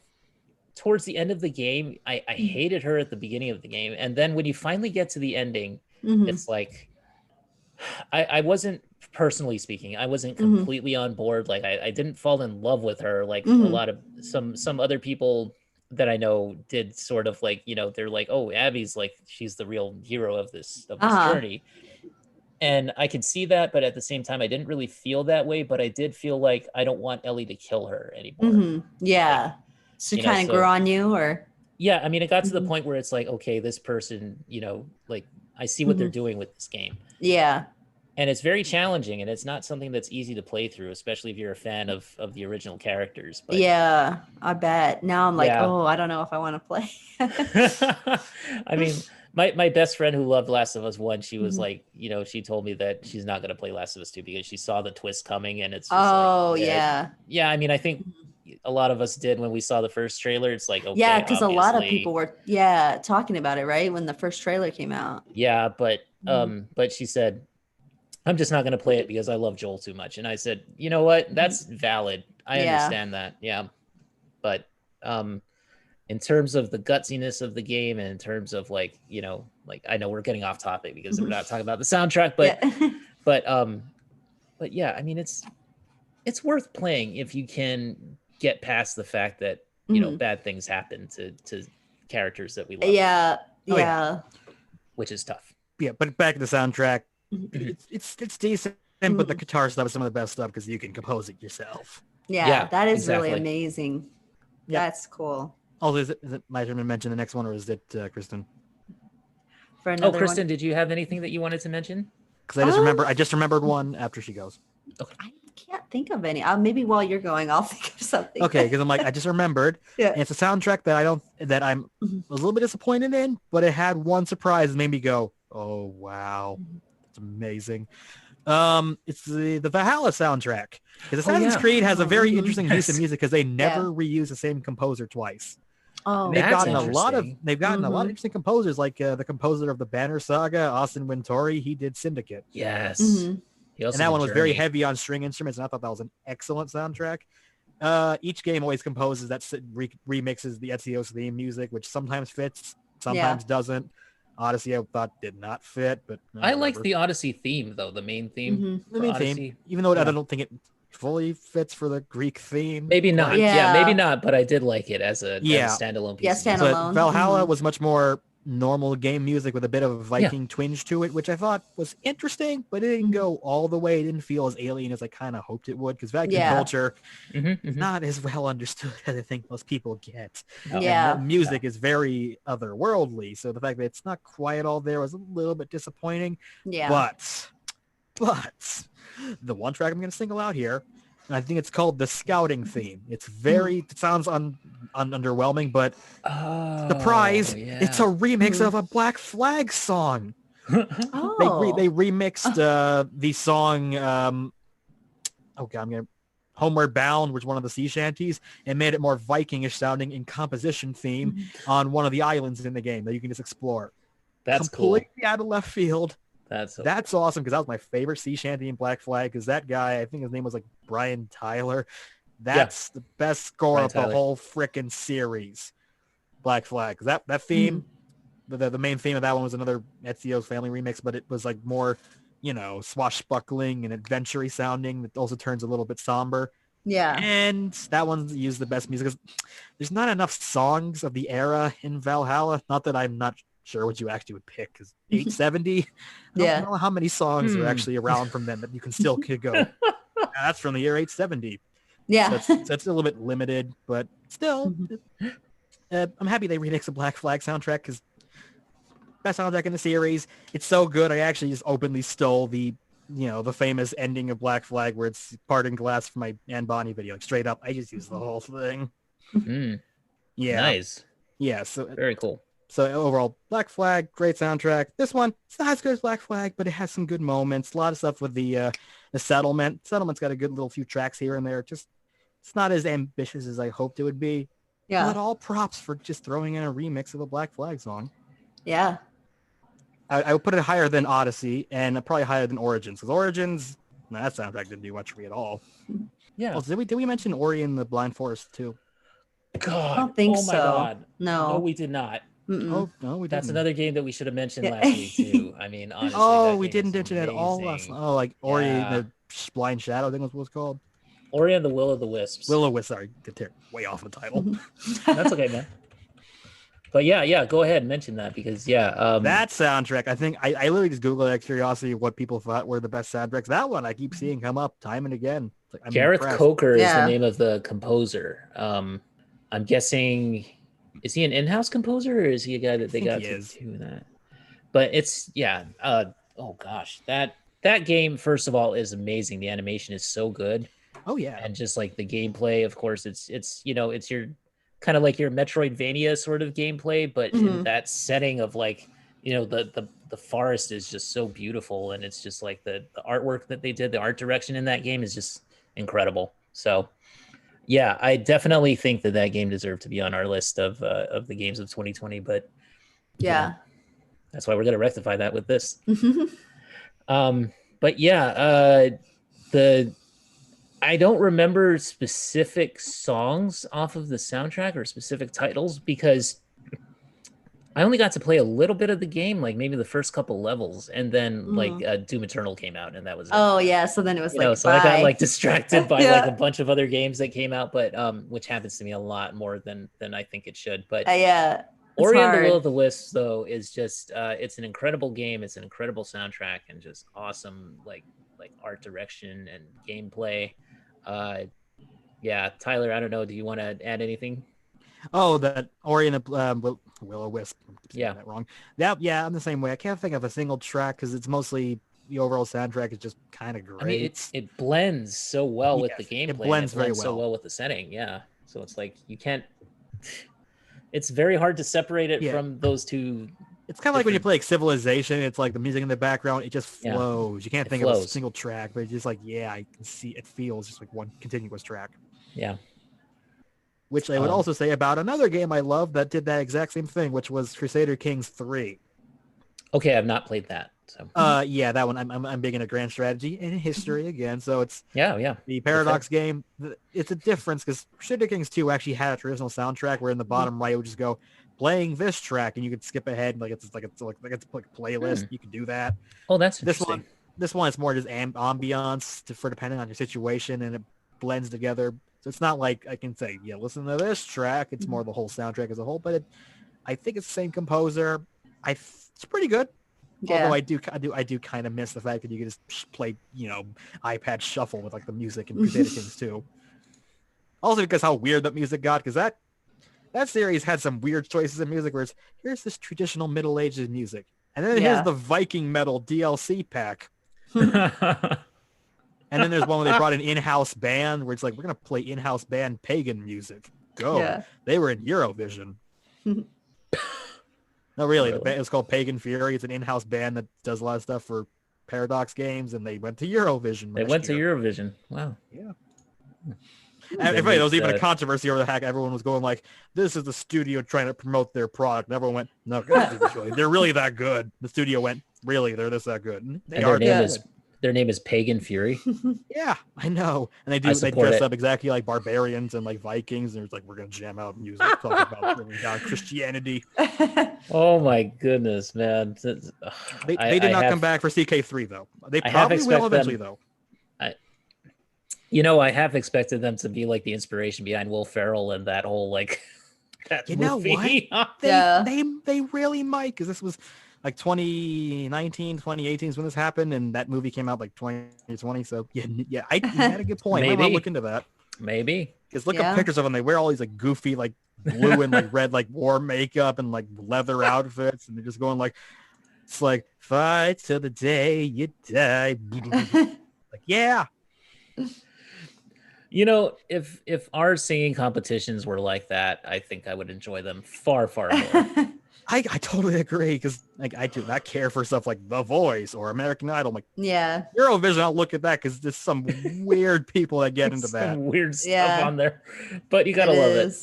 towards the end of the game, I hated her at the beginning of the game. And then when you finally get to the ending, it's like, I wasn't, personally speaking, I wasn't completely on board. Like I didn't fall in love with her. Like a lot of some other people that I know did, sort of like, you know, they're like, oh, Abby's like, she's the real hero of this journey. And I could see that, but at the same time, I didn't really feel that way. But I did feel like I don't want Ellie to kill her anymore. Yeah. Like, she kind of grew on you, or? Yeah, I mean, it got to the point where it's like, okay, this person, you know, like I see what they're doing with this game. Yeah. And it's very challenging, and it's not something that's easy to play through, especially if you're a fan of the original characters. But yeah, I bet. Now I'm like, oh, I don't know if I want to play. I mean, my best friend who loved Last of Us 1, she was like, you know, she told me that she's not going to play Last of Us 2 because she saw the twist coming, and it's just yeah. I mean, I think a lot of us did when we saw the first trailer. It's like, okay, yeah, because a lot of people were talking about it, right, when the first trailer came out. Yeah, but she said, I'm just not going to play it because I love Joel too much. And I said, you know what? That's valid. I understand that. Yeah. But in terms of the gutsiness of the game, and in terms of like, you know, like, I know we're getting off topic because we're not talking about the soundtrack, but but yeah, I mean, it's worth playing if you can get past the fact that, you know, bad things happen to characters that we love. Yeah. Which is tough. Yeah. But back to the soundtrack. It's decent, but the guitar stuff is some of the best stuff because you can compose it yourself. Yeah, that is really amazing. Yep. That's cool. Oh, is it my turn to mention the next one, or is it Kristin? For another Kristin, did you have anything that you wanted to mention? Because I just remembered one after she goes. Okay. I can't think of any. Maybe while you're going, I'll think of something. Okay, because I'm like, I just remembered. Yeah. And it's a soundtrack that I'm a little bit disappointed in, but it had one surprise that made me go, oh wow. It's amazing. It's the Valhalla soundtrack, because Assassin's Creed has a very interesting piece of music because they never reuse the same composer twice. Oh, they've gotten a lot of interesting composers, like the composer of the Banner Saga, Austin Wintory. He did Syndicate. Yes, and that one was very heavy on string instruments, and I thought that was an excellent soundtrack. Each game always composes that remixes the Ezio's theme music, which sometimes fits, sometimes doesn't. Odyssey, I thought, did not fit, but I like the Odyssey theme, though, the main theme. The main theme, even though I don't think it fully fits for the Greek theme. Maybe not. Yeah, maybe not, but I did like it as a standalone piece. Yeah, standalone. But Valhalla was much more normal game music with a bit of a Viking twinge to it, which I thought was interesting, but it didn't go all the way. It didn't feel as alien as I kind of hoped it would, because Viking culture is not as well understood as I think most people get. The music is very otherworldly, so the fact that it's not quite all there was a little bit disappointing. But the one track I'm going to single out here, and I think it's called the Scouting theme. It sounds underwhelming, but surprise, it's a remix of a Black Flag song. They remixed the song, Homeward Bound, which is one of the sea shanties, and made it more Vikingish sounding in composition theme on one of the islands in the game that you can just explore. That's completely cool. Out of left field. That's awesome, because that was my favorite sea shanty in Black Flag, because that guy, I think his name was like Brian Tyler. That's the best score of the whole frickin' series. Black Flag. That theme, the main theme of that one was another Ezio's Family remix, but it was like more, swashbuckling and adventure-y sounding. That also turns a little bit somber. Yeah. And that one used the best music. There's not enough songs of the era in Valhalla. Not that I'm not sure what you actually would pick, because 870. I don't know how many songs are actually around from them that you can still could go. That's from the year 870. Yeah. So that's a little bit limited, but still, I'm happy they remixed the Black Flag soundtrack, because best soundtrack in the series. It's so good. I actually just openly stole the famous ending of Black Flag where it's parting glass from my Anne Bonny video. Like, straight up, I just used the whole thing. Yeah. Nice. Yeah. So very cool. So overall, Black Flag, great soundtrack. This one, it's not as good as Black Flag, but it has some good moments. A lot of stuff with the Settlement. Settlement's got a good little few tracks here and there. Just, it's not as ambitious as I hoped it would be. Yeah. But all props for just throwing in a remix of a Black Flag song. Yeah. I would put it higher than Odyssey, and probably higher than Origins, because Origins, that soundtrack didn't do much for me at all. Yeah. Well, did we mention Ori and the Blind Forest too? God. I don't think oh my so. God. No. No, we did not. Oh no, we didn't. That's another game that we should have mentioned Yeah. last week too. I mean, honestly, Oh, we didn't mention it at all last. amazing. Oh, like Ori and Yeah. the Blind Shadow, I think was what it's called. Ori and the Will of the Wisps. Will-O-Wisp. Sorry, way off the title. That's okay, man. But yeah, go ahead and mention that because that soundtrack, I think I literally just Googled out of curiosity what people thought were the best soundtracks. That one I keep seeing come up time and again. Like, Gareth impressed. Coker is the name of the composer. I'm guessing, is he an in-house composer or is he a guy that they got to do that? But it's oh gosh, that game first of all is amazing. The animation is so good. Oh yeah, and just like the gameplay, of course, it's it's your kind of like your Metroidvania sort of gameplay, but in that setting of like the forest is just so beautiful, and it's just like the artwork that they did, the art direction in that game is just incredible. So yeah, I definitely think that game deserved to be on our list of the games of 2020. But that's why we're gonna rectify that with this. But yeah, I don't remember specific songs off of the soundtrack or specific titles because I only got to play a little bit of the game, like maybe the first couple levels, and then like Doom Eternal came out, and that was oh yeah. So then it was so I got like distracted by like a bunch of other games that came out, but which happens to me a lot more than I think it should. But Ori and the Will of the Wisps though is just it's an incredible game. It's an incredible soundtrack and just awesome like art direction and gameplay. Tyler, I don't know. Do you want to add anything? Oh, that Ori and the Will-O-Wisp. That wrong. I'm the same way. I can't think of a single track because it's mostly the overall soundtrack is just kind of great. I mean, it blends so well with the gameplay. It blends very well. So well with the setting. Yeah. So it's like you can't. It's very hard to separate it from those two. It's kind of like when you play like Civilization. It's like the music in the background. It just flows. You can't think of a single track, but it's just like, I can see it feels just like one continuous track. Yeah. Which I would also say about another game I love that did that exact same thing, which was Crusader Kings 3. Okay, I've not played that. So. That one I'm big into grand strategy and history again. So it's the Paradox game. It's a difference because Crusader Kings 2 actually had a traditional soundtrack where in the bottom right it would just go playing this track and you could skip ahead like it's like a playlist. You can do that. Oh, that's interesting. This one is more just ambiance for depending on your situation, and it blends together. So it's not like I can say, listen to this track. It's more the whole soundtrack as a whole, but I think it's the same composer. It's pretty good. Yeah. Although I do kind of miss the fact that you can just play, iPad shuffle with like the music in Crusader Kings 2. Also because how weird that music got, because that series had some weird choices in music where here's this traditional Middle Ages music. And then here's the Viking Metal DLC pack. And then there's one where they brought an in-house band where it's like, we're going to play in-house band pagan music. Go. Yeah. They were in Eurovision. No, really. The band is called Pagan Fury. It's an in-house band that does a lot of stuff for Paradox games, and they went to Eurovision. They went to Eurovision. Wow. Yeah. And there was even a controversy over the hack. Everyone was going like, this is the studio trying to promote their product. And everyone went, no, they're really that good. The studio went, really, they're that good. And their name is Pagan Fury. Yeah, I know. And they dress up exactly like barbarians and like Vikings. And it's like, we're going to jam out music, talk about bringing down Christianity. Oh my goodness, man. They did not come back for CK3 though. They probably will eventually though. I have expected them to be like the inspiration behind Will Ferrell and that whole like that movie. Know what? They really might, because this was like 2019, 2018 is when this happened, and that movie came out like 2020. So you had a good point. Maybe I'll look into that. Maybe because look up pictures of them. They wear all these like goofy like blue and like red like war makeup and like leather outfits, and they're just going like, it's like fight till the day you die. Like yeah. If our singing competitions were like that, I think I would enjoy them far, far more. I totally agree, because like I do not care for stuff like The Voice or American Idol. I'm like, Eurovision, I'll look at that because there's some weird people that get into that. Some weird stuff on there, but you gotta love it.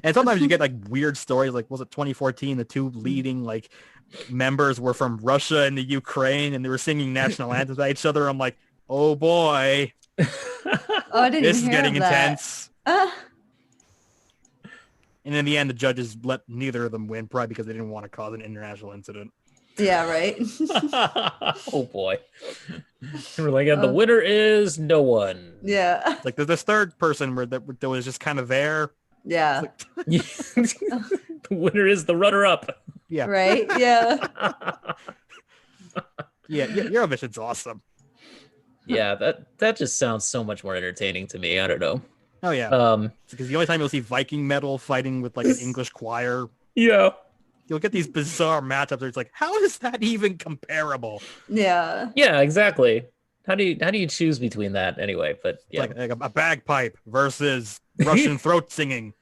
And sometimes you get like weird stories. Like, was it 2014? The two leading like members were from Russia and the Ukraine, and they were singing national anthems by each other. I'm like, oh boy. I didn't this is getting intense. And in the end, the judges let neither of them win, probably because they didn't want to cause an international incident. Yeah, right. Oh boy. We're like, and the winner is no one. Yeah. It's like there's this third person where that was just kind of there. Yeah. The winner is the runner-up. Yeah. Right. Yeah. Yeah. Eurovision's awesome. Yeah, that just sounds so much more entertaining to me. I don't know. Oh yeah. Because the only time you'll see Viking metal fighting with like an English choir. Yeah. You'll get these bizarre matchups where it's like, how is that even comparable? Yeah. Yeah, exactly. How do you choose between that anyway? But yeah, like a bagpipe versus Russian throat singing.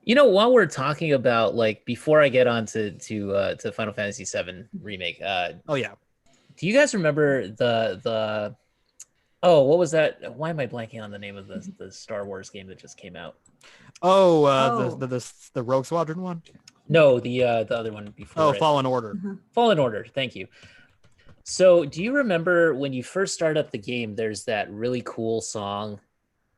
You know, while we're talking about, like, before I get on to Final Fantasy VII Remake, oh yeah, do you guys remember the what was that? Why am I blanking on the name of the Star Wars game that just came out? The Rogue Squadron one? No, the other one before. Oh, Fallen Order. Fallen Order. Thank you. So, do you remember when you first start up the game? There's that really cool song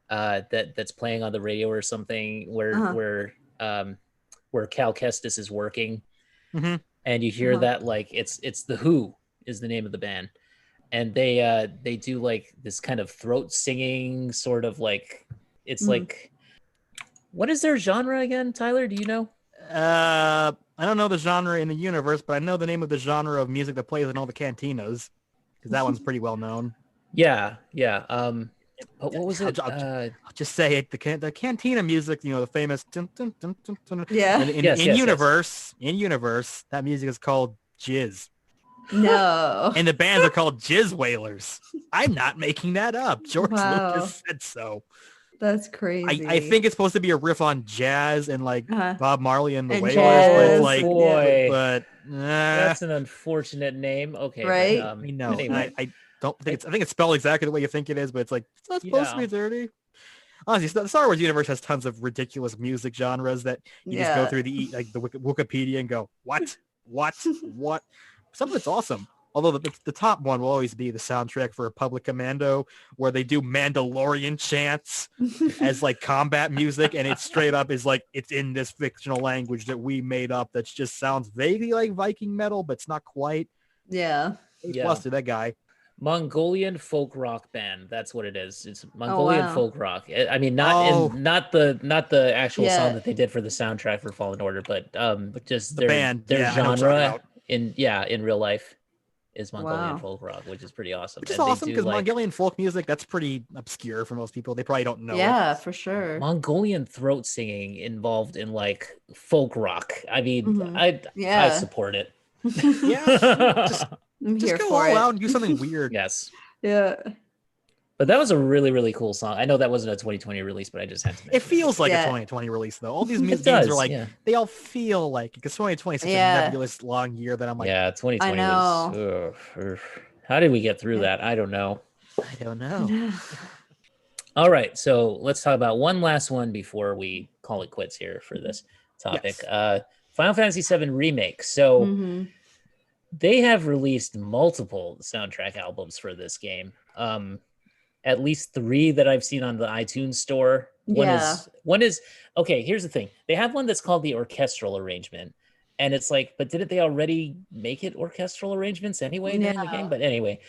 that's playing on the radio or something where Cal Kestis is working, and you hear that, like, it's the Who is the name of the band, and they do like this kind of throat singing sort of, like, it's like, what is their genre again, Tyler? Do you know? I don't know the genre in the universe, but I know the name of the genre of music that plays in all the cantinas, because that one's pretty well known. Yeah. What was it? I'll just say it. The cantina music, the famous. Yeah. In universe, that music is called Jizz. No. And the bands are called Jizz Wailers. I'm not making that up. George Lucas said so. That's crazy. I think it's supposed to be a riff on jazz and like Bob Marley and the Wailers, but it's like, boy, but that's an unfortunate name. Okay, right? But, no, anyway. I don't think I think it's spelled exactly the way you think it is, but it's like it's not supposed to be dirty. Honestly, the Star Wars universe has tons of ridiculous music genres that you just go through the Wikipedia and go, what? Some of it's awesome. Although the top one will always be the soundtrack for Republic Commando, where they do Mandalorian chants as like combat music, and it straight up is like it's in this fictional language that we made up that just sounds vaguely like Viking metal, but it's not quite. Yeah. Plus to that guy. Mongolian folk rock band. That's what it is. It's Mongolian folk rock. I mean, not the actual song that they did for the soundtrack for Fallen Order, but just the band, their genre in real life is Mongolian folk rock, which is pretty awesome. Which is awesome because Mongolian folk music, that's pretty obscure for most people. They probably don't know. Yeah, for sure. Mongolian throat singing involved in like folk rock. I mean, I support it. Yeah. Just go all out and do something weird. Yes. Yeah. But that was a really, really cool song. I know that wasn't a 2020 release, but I just had to mention it. Feels like a 2020 release, though. All these music games are like, they all feel like, because 2020 is such a nebulous long year that I'm like, 2020 was, how did we get through that? I don't know. All right, so let's talk about one last one before we call it quits here for this topic. Yes. Final Fantasy VII Remake. So they have released multiple soundtrack albums for this game. At least 3 that I've seen on the iTunes store. One is okay. Here's the thing: they have one that's called the orchestral arrangement, and it's like, but didn't they already make it orchestral arrangements anyway during the game? But anyway,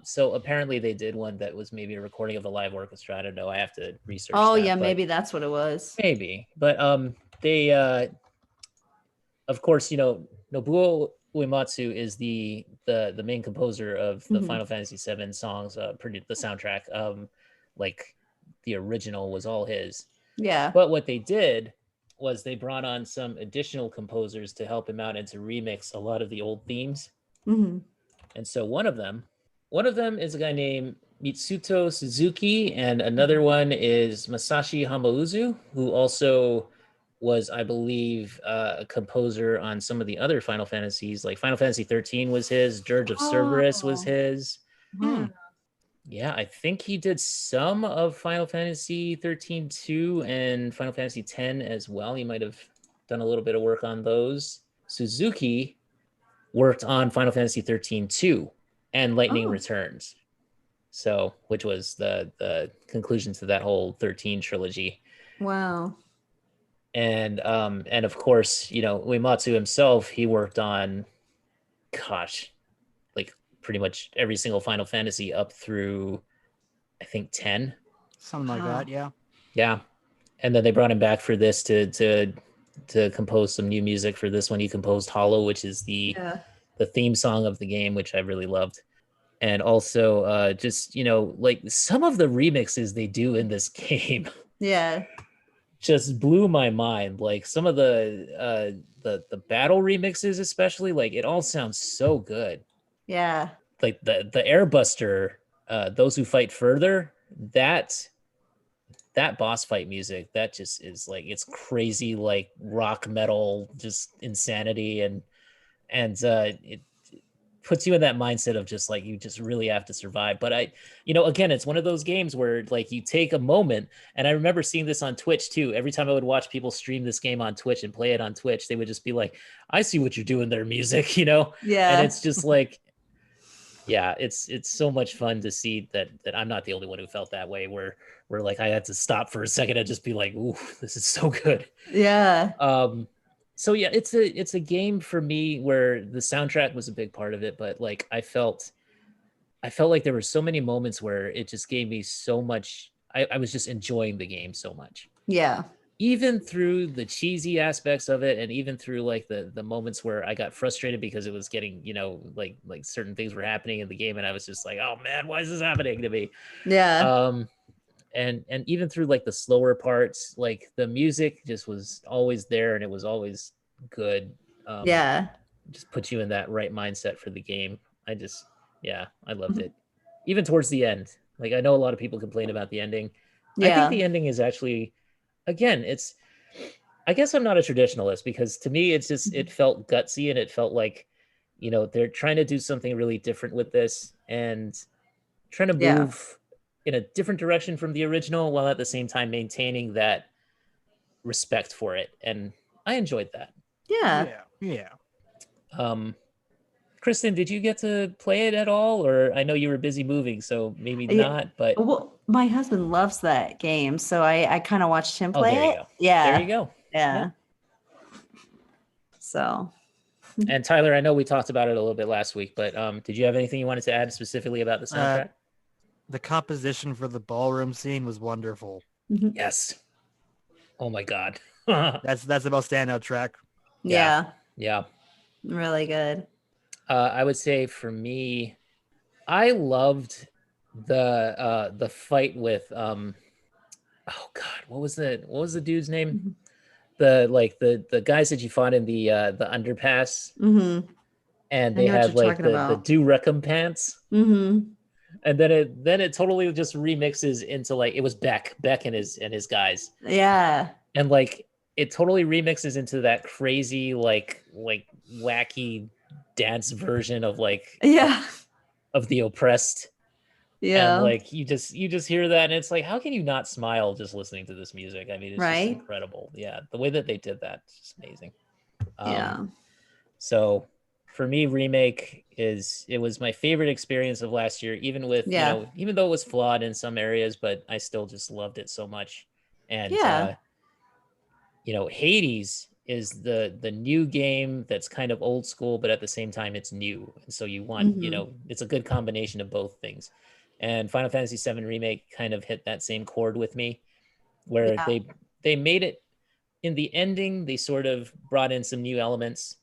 so apparently they did one that was maybe a recording of a live orchestra. I don't know. I have to research. Maybe that's what it was. Maybe, but they, of course, Nobuo Uematsu is the main composer of the Final Fantasy VII songs, the soundtrack. Like the original was all his. Yeah. But what they did was they brought on some additional composers to help him out and to remix a lot of the old themes. And so one of them is a guy named Mitsuto Suzuki, and another one is Masashi Hamauzu, who also was, I believe, a composer on some of the other Final Fantasies, like Final Fantasy 13 was his, Dirge of Cerberus was his. Yeah, I think he did some of Final Fantasy 13 too, and Final Fantasy 10 as well. He might have done a little bit of work on those. Suzuki worked on Final Fantasy 13 too, and Lightning Returns. So, which was the conclusion to that whole 13 trilogy. Wow. And of course, Uematsu himself, he worked on, gosh, like pretty much every single Final Fantasy up through, I think, 10. Something like that, yeah. Yeah. And then they brought him back for this to compose some new music for this one. He composed Hollow, which is the theme song of the game, which I really loved. And also just, like some of the remixes they do in this game. Yeah. Just blew my mind. Like some of the battle remixes, especially, like it all sounds so good. Yeah. Like the Airbuster, Those Who Fight Further, that boss fight music, that just is like, it's crazy, like rock metal, just insanity, and it puts you in that mindset of just like, you just really have to survive. But again, it's one of those games where like you take a moment, and I remember seeing this on Twitch too. Every time I would watch people stream this game on Twitch and play it on Twitch, they would just be like, I see what you're doing there, music, Yeah. And it's just like, yeah, it's so much fun to see that I'm not the only one who felt that way, where like I had to stop for a second and just be like, ooh, this is so good. Yeah. So yeah, it's a game for me where the soundtrack was a big part of it, but like I felt like there were so many moments where it just gave me so much. I was just enjoying the game so much. Yeah. Even through the cheesy aspects of it, and even through like the moments where I got frustrated because it was getting, like certain things were happening in the game, and I was just like, oh man, why is this happening to me? Yeah. And even through like the slower parts, like the music just was always there, and it was always good. Yeah. Just put you in that right mindset for the game. I loved it. Even towards the end, like I know a lot of people complain about the ending. I think the ending is actually, again, I guess I'm not a traditionalist, because to me it's just, it felt gutsy, and it felt like, they're trying to do something really different with this, and trying to move in a different direction from the original, while at the same time maintaining that respect for it. And I enjoyed that. Yeah. Kristin, did you get to play it at all? Or I know you were busy moving, so maybe not, but well, my husband loves that game, so I kind of watched him play there you it. go. Yeah. There you go. Yeah. So. And Tyler, I know we talked about it a little bit last week, but did you have anything you wanted to add specifically about the soundtrack? The composition for the ballroom scene was wonderful. Yes. Oh my God. That's the most standout track. Yeah. Really good. I would say for me, I loved the fight with oh God, what was the dude's name? The guys that you fought in the underpass, and they had like the do recompense. And then it totally just remixes into like, it was Beck and his guys. Yeah. And like it totally remixes into that crazy like wacky dance version of like of the oppressed. Yeah. And like you just hear that, and it's like, how can you not smile just listening to this music? I mean, it's just incredible. Yeah, the way that they did that is just amazing. So for me, Remake it was my favorite experience of last year, even with even though it was flawed in some areas, but I still just loved it so much. And Hades is the new game that's kind of old school, but at the same time it's new, and so you want it's a good combination of both things. And Final Fantasy VII Remake kind of hit that same chord with me, where they made it, in the ending they sort of brought in some new elements,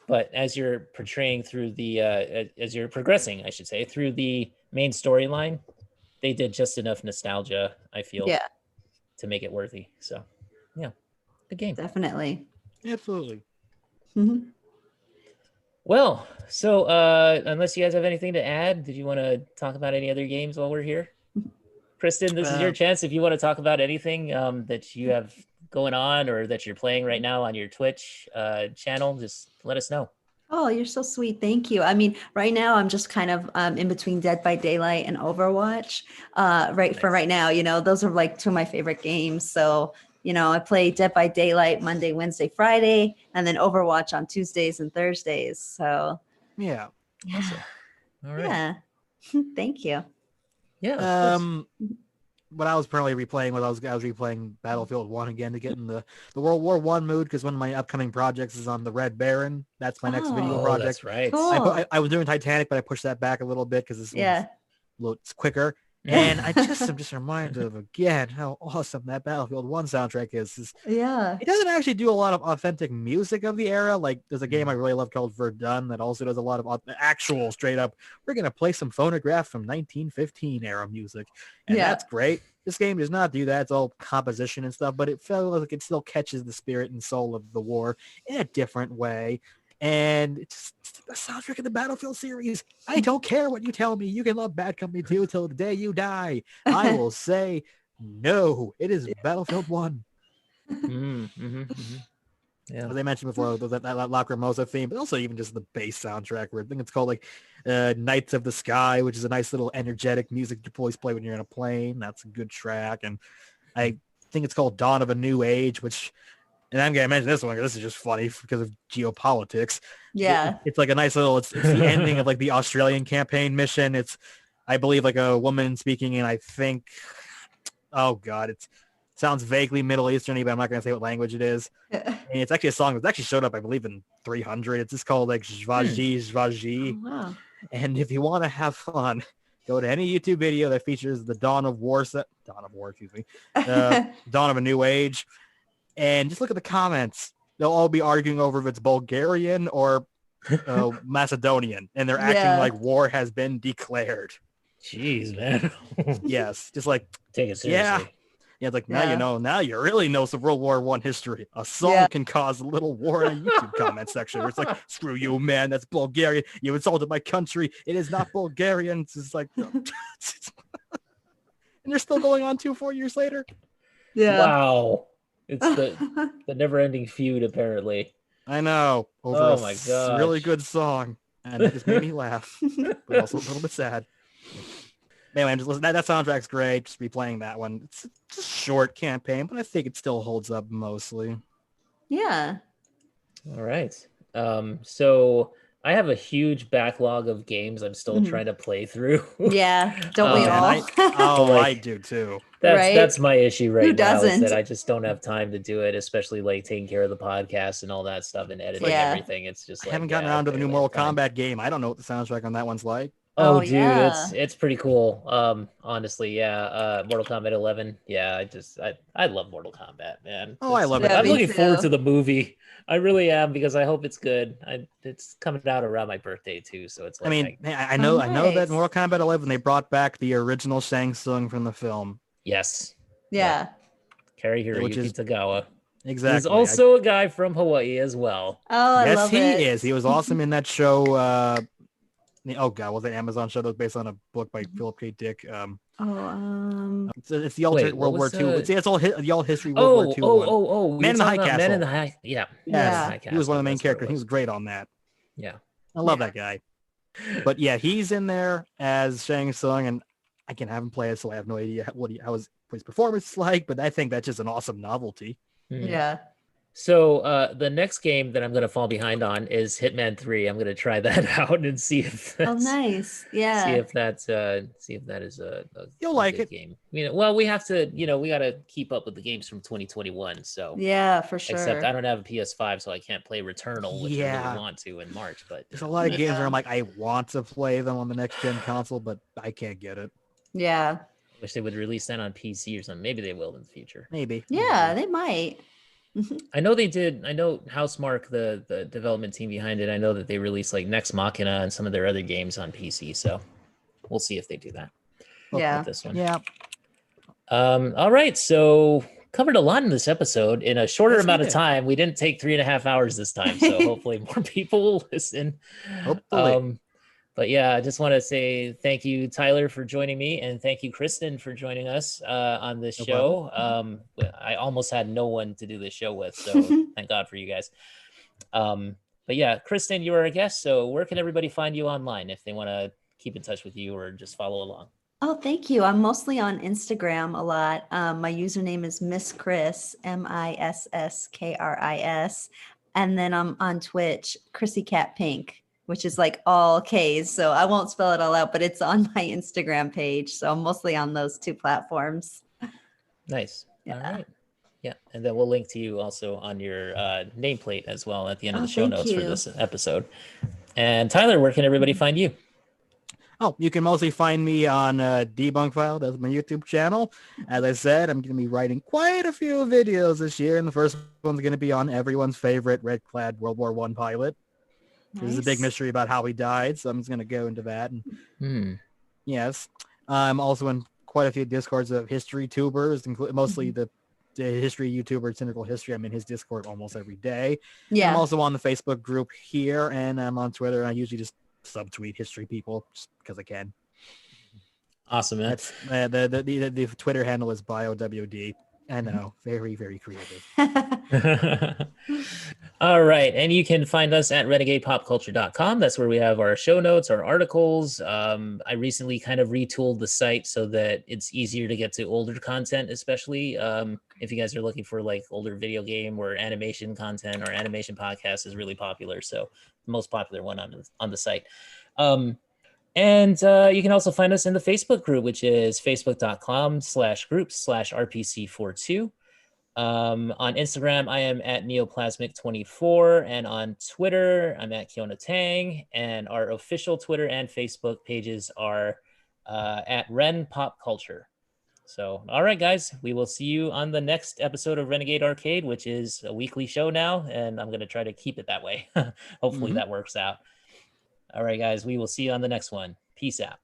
but as you're portraying through the as you're progressing, I should say, through the main storyline, they did just enough nostalgia, I feel, to make it worthy. So good game. Definitely. Absolutely. Well, so unless you guys have anything to add, did you want to talk about any other games while we're here? Kristin, this is your chance. If you want to talk about anything that you have going on, or that you're playing right now on your Twitch channel, just let us know. Oh, you're so sweet. Thank you. I mean, right now I'm just kind of in between Dead by Daylight and Overwatch. For right now, those are like two of my favorite games. So, I play Dead by Daylight Monday, Wednesday, Friday, and then Overwatch on Tuesdays and Thursdays. So awesome. All right. Thank you. Yeah. What I was currently replaying was I was replaying Battlefield 1 again to get in the World War One mood, because one of my upcoming projects is on the Red Baron. That's my next video project. That's right. Cool. I was doing Titanic, but I pushed that back a little bit because this one's it's quicker. Yeah. And I'm just reminded of again how awesome that Battlefield 1 soundtrack is. Yeah. It doesn't actually do a lot of authentic music of the era. Like there's a game I really love called Verdun that also does a lot of actual straight up, we're going to play some phonograph from 1915 era music. And that's great. This game does not do that. It's all composition and stuff, but it felt like it still catches the spirit and soul of the war in a different way. And it's the soundtrack of the Battlefield series. I don't care what you tell me. You can love Bad Company 2 till the day you die. I will say no. It is Battlefield 1. Yeah. As I mentioned before, that Lacrimosa theme, but also even just the bass soundtrack, where I think it's called like Knights of the Sky, which is a nice little energetic music you always play when you're in a plane. That's a good track. And I think it's called Dawn of a New Age, which... And I'm going to mention this one because this is just funny because of geopolitics. Yeah. It's like a nice little, it's the ending of like the Australian campaign mission. It's, I believe, like a woman speaking in, I think, oh God, it sounds vaguely Middle Eastern-y, but I'm not going to say what language it is. And it's actually a song that actually showed up, I believe, in 300. It's just called like Zvaji. Oh, wow. And if you want to have fun, go to any YouTube video that features the Dawn of a New Age. And just look at the comments. They'll all be arguing over if it's Bulgarian or Macedonian. And they're acting like war has been declared. Jeez, man. Yes. Just like, take it seriously. Yeah. It's like, now you know, now you really know some World War I history. A song can cause a little war in a YouTube comment section where it's like, screw you, man. That's Bulgarian. You insulted my country. It is not Bulgarian. It's just like, and they're still going on 4 years later. Yeah. Wow. It's the never-ending feud, apparently. I know. Over a really good song. And it just made me laugh. But also a little bit sad. Anyway, I'm just listening. That soundtrack's great. Just replaying that one. It's a short campaign, but I think it still holds up mostly. Yeah. All right. So I have a huge backlog of games I'm still trying to play through. Yeah. Don't we all? I do too. That's my issue right Who now. doesn't? Is that I just don't have time to do it, especially like taking care of the podcast and all that stuff and editing everything. It's just I haven't gotten around to the new Mortal Kombat game. I don't know what the soundtrack on that one's like. Oh, dude, it's pretty cool. Honestly, Mortal Kombat 11. Yeah, I love Mortal Kombat, man. I love it. I'm looking forward to the movie. I really am, because I hope it's good. It's coming out around my birthday too, so it's like I know that Mortal Kombat 11 they brought back the original Shang Tsung from the film. Yes. Yeah. Cary Hiroyuki Tagawa. Exactly. He's also a guy from Hawaii as well. Oh, I love it. Yes, he is. He was awesome in that show. Oh God, was it Amazon show that was based on a book by Philip K. Dick? It's the alternate World War II. It's all the all history World War II. Man in the High Castle. Man in the High. Yeah. He was one of the main characters. He was great on that. Yeah. I love that guy. But yeah, he's in there as Shang Tsung, and I can have him play it, so I have no idea how his performance is like. But I think that's just an awesome novelty. Yeah. So the next game that I'm going to fall behind on is Hitman 3. I'm going to try that out and see if that's, nice. Yeah. See if that is a you'll like good it. game. Well, we have to, we got to keep up with the games from 2021. So yeah, for sure. Except I don't have a PS5, so I can't play Returnal, which I really want to in March. But there's a lot of games where I'm like, I want to play them on the next gen console, but I can't get it. Yeah. Wish they would release that on PC or something. Maybe they will in the future. Maybe. Yeah, they might. I know they did. I know Housemarque, the development team behind it. I know that they released like Nex Machina and some of their other games on PC. So we'll see if they do that. Yeah. This one. Yeah. All right. So covered a lot in this episode in a shorter amount of time. We didn't take 3.5 hours this time, so hopefully more people will listen. Hopefully. But yeah, I just want to say thank you, Tyler, for joining me, and thank you, Kristin, for joining us on this show. I almost had no one to do this show with, so thank God for you guys. But yeah, Kristin, you are a guest, so where can everybody find you online if they want to keep in touch with you or just follow along? Oh, thank you. I'm mostly on Instagram a lot. My username is Miss Chris, MISSKRIS, and then I'm on Twitch, Chrissy Cat Pink. which is like all K's. So I won't spell it all out, but it's on my Instagram page. So I'm mostly on those 2 platforms. Nice. Yeah. All right. Yeah. And then we'll link to you also on your nameplate as well at the end of the show thank notes for you. this episode. And Tyler, where can everybody find you? Oh, you can mostly find me on Debunk File. That's my YouTube channel. As I said, I'm going to be writing quite a few videos this year, and the first one's going to be on everyone's favorite red-clad World War I pilot. Nice. There's a big mystery about how he died, so I'm just going to go into that. And, yes. I'm also in quite a few Discords of history tubers, mostly the history YouTuber, Cynical History. I'm in his Discord almost every day. Yeah. And I'm also on the Facebook group here, and I'm on Twitter, and I usually just subtweet history people just because I can. Awesome, man. That's the Twitter handle is BioWD. I know, very, very creative. All right, and you can find us at renegadepopculture.com. That's where we have our show notes, our articles. I recently kind of retooled the site so that it's easier to get to older content, especially if you guys are looking for like older video game or animation content. Or animation podcast is really popular, so the most popular one on the site. And you can also find us in the Facebook group, which is facebook.com/groups/RPC42. On Instagram, I am at Neoplasmic24, and on Twitter, I'm at Keona Tang, and our official Twitter and Facebook pages are at Ren Pop Culture. So, all right, guys, we will see you on the next episode of Renegade Arcade, which is a weekly show now, and I'm going to try to keep it that way. Hopefully that works out. All right, guys, we will see you on the next one. Peace out.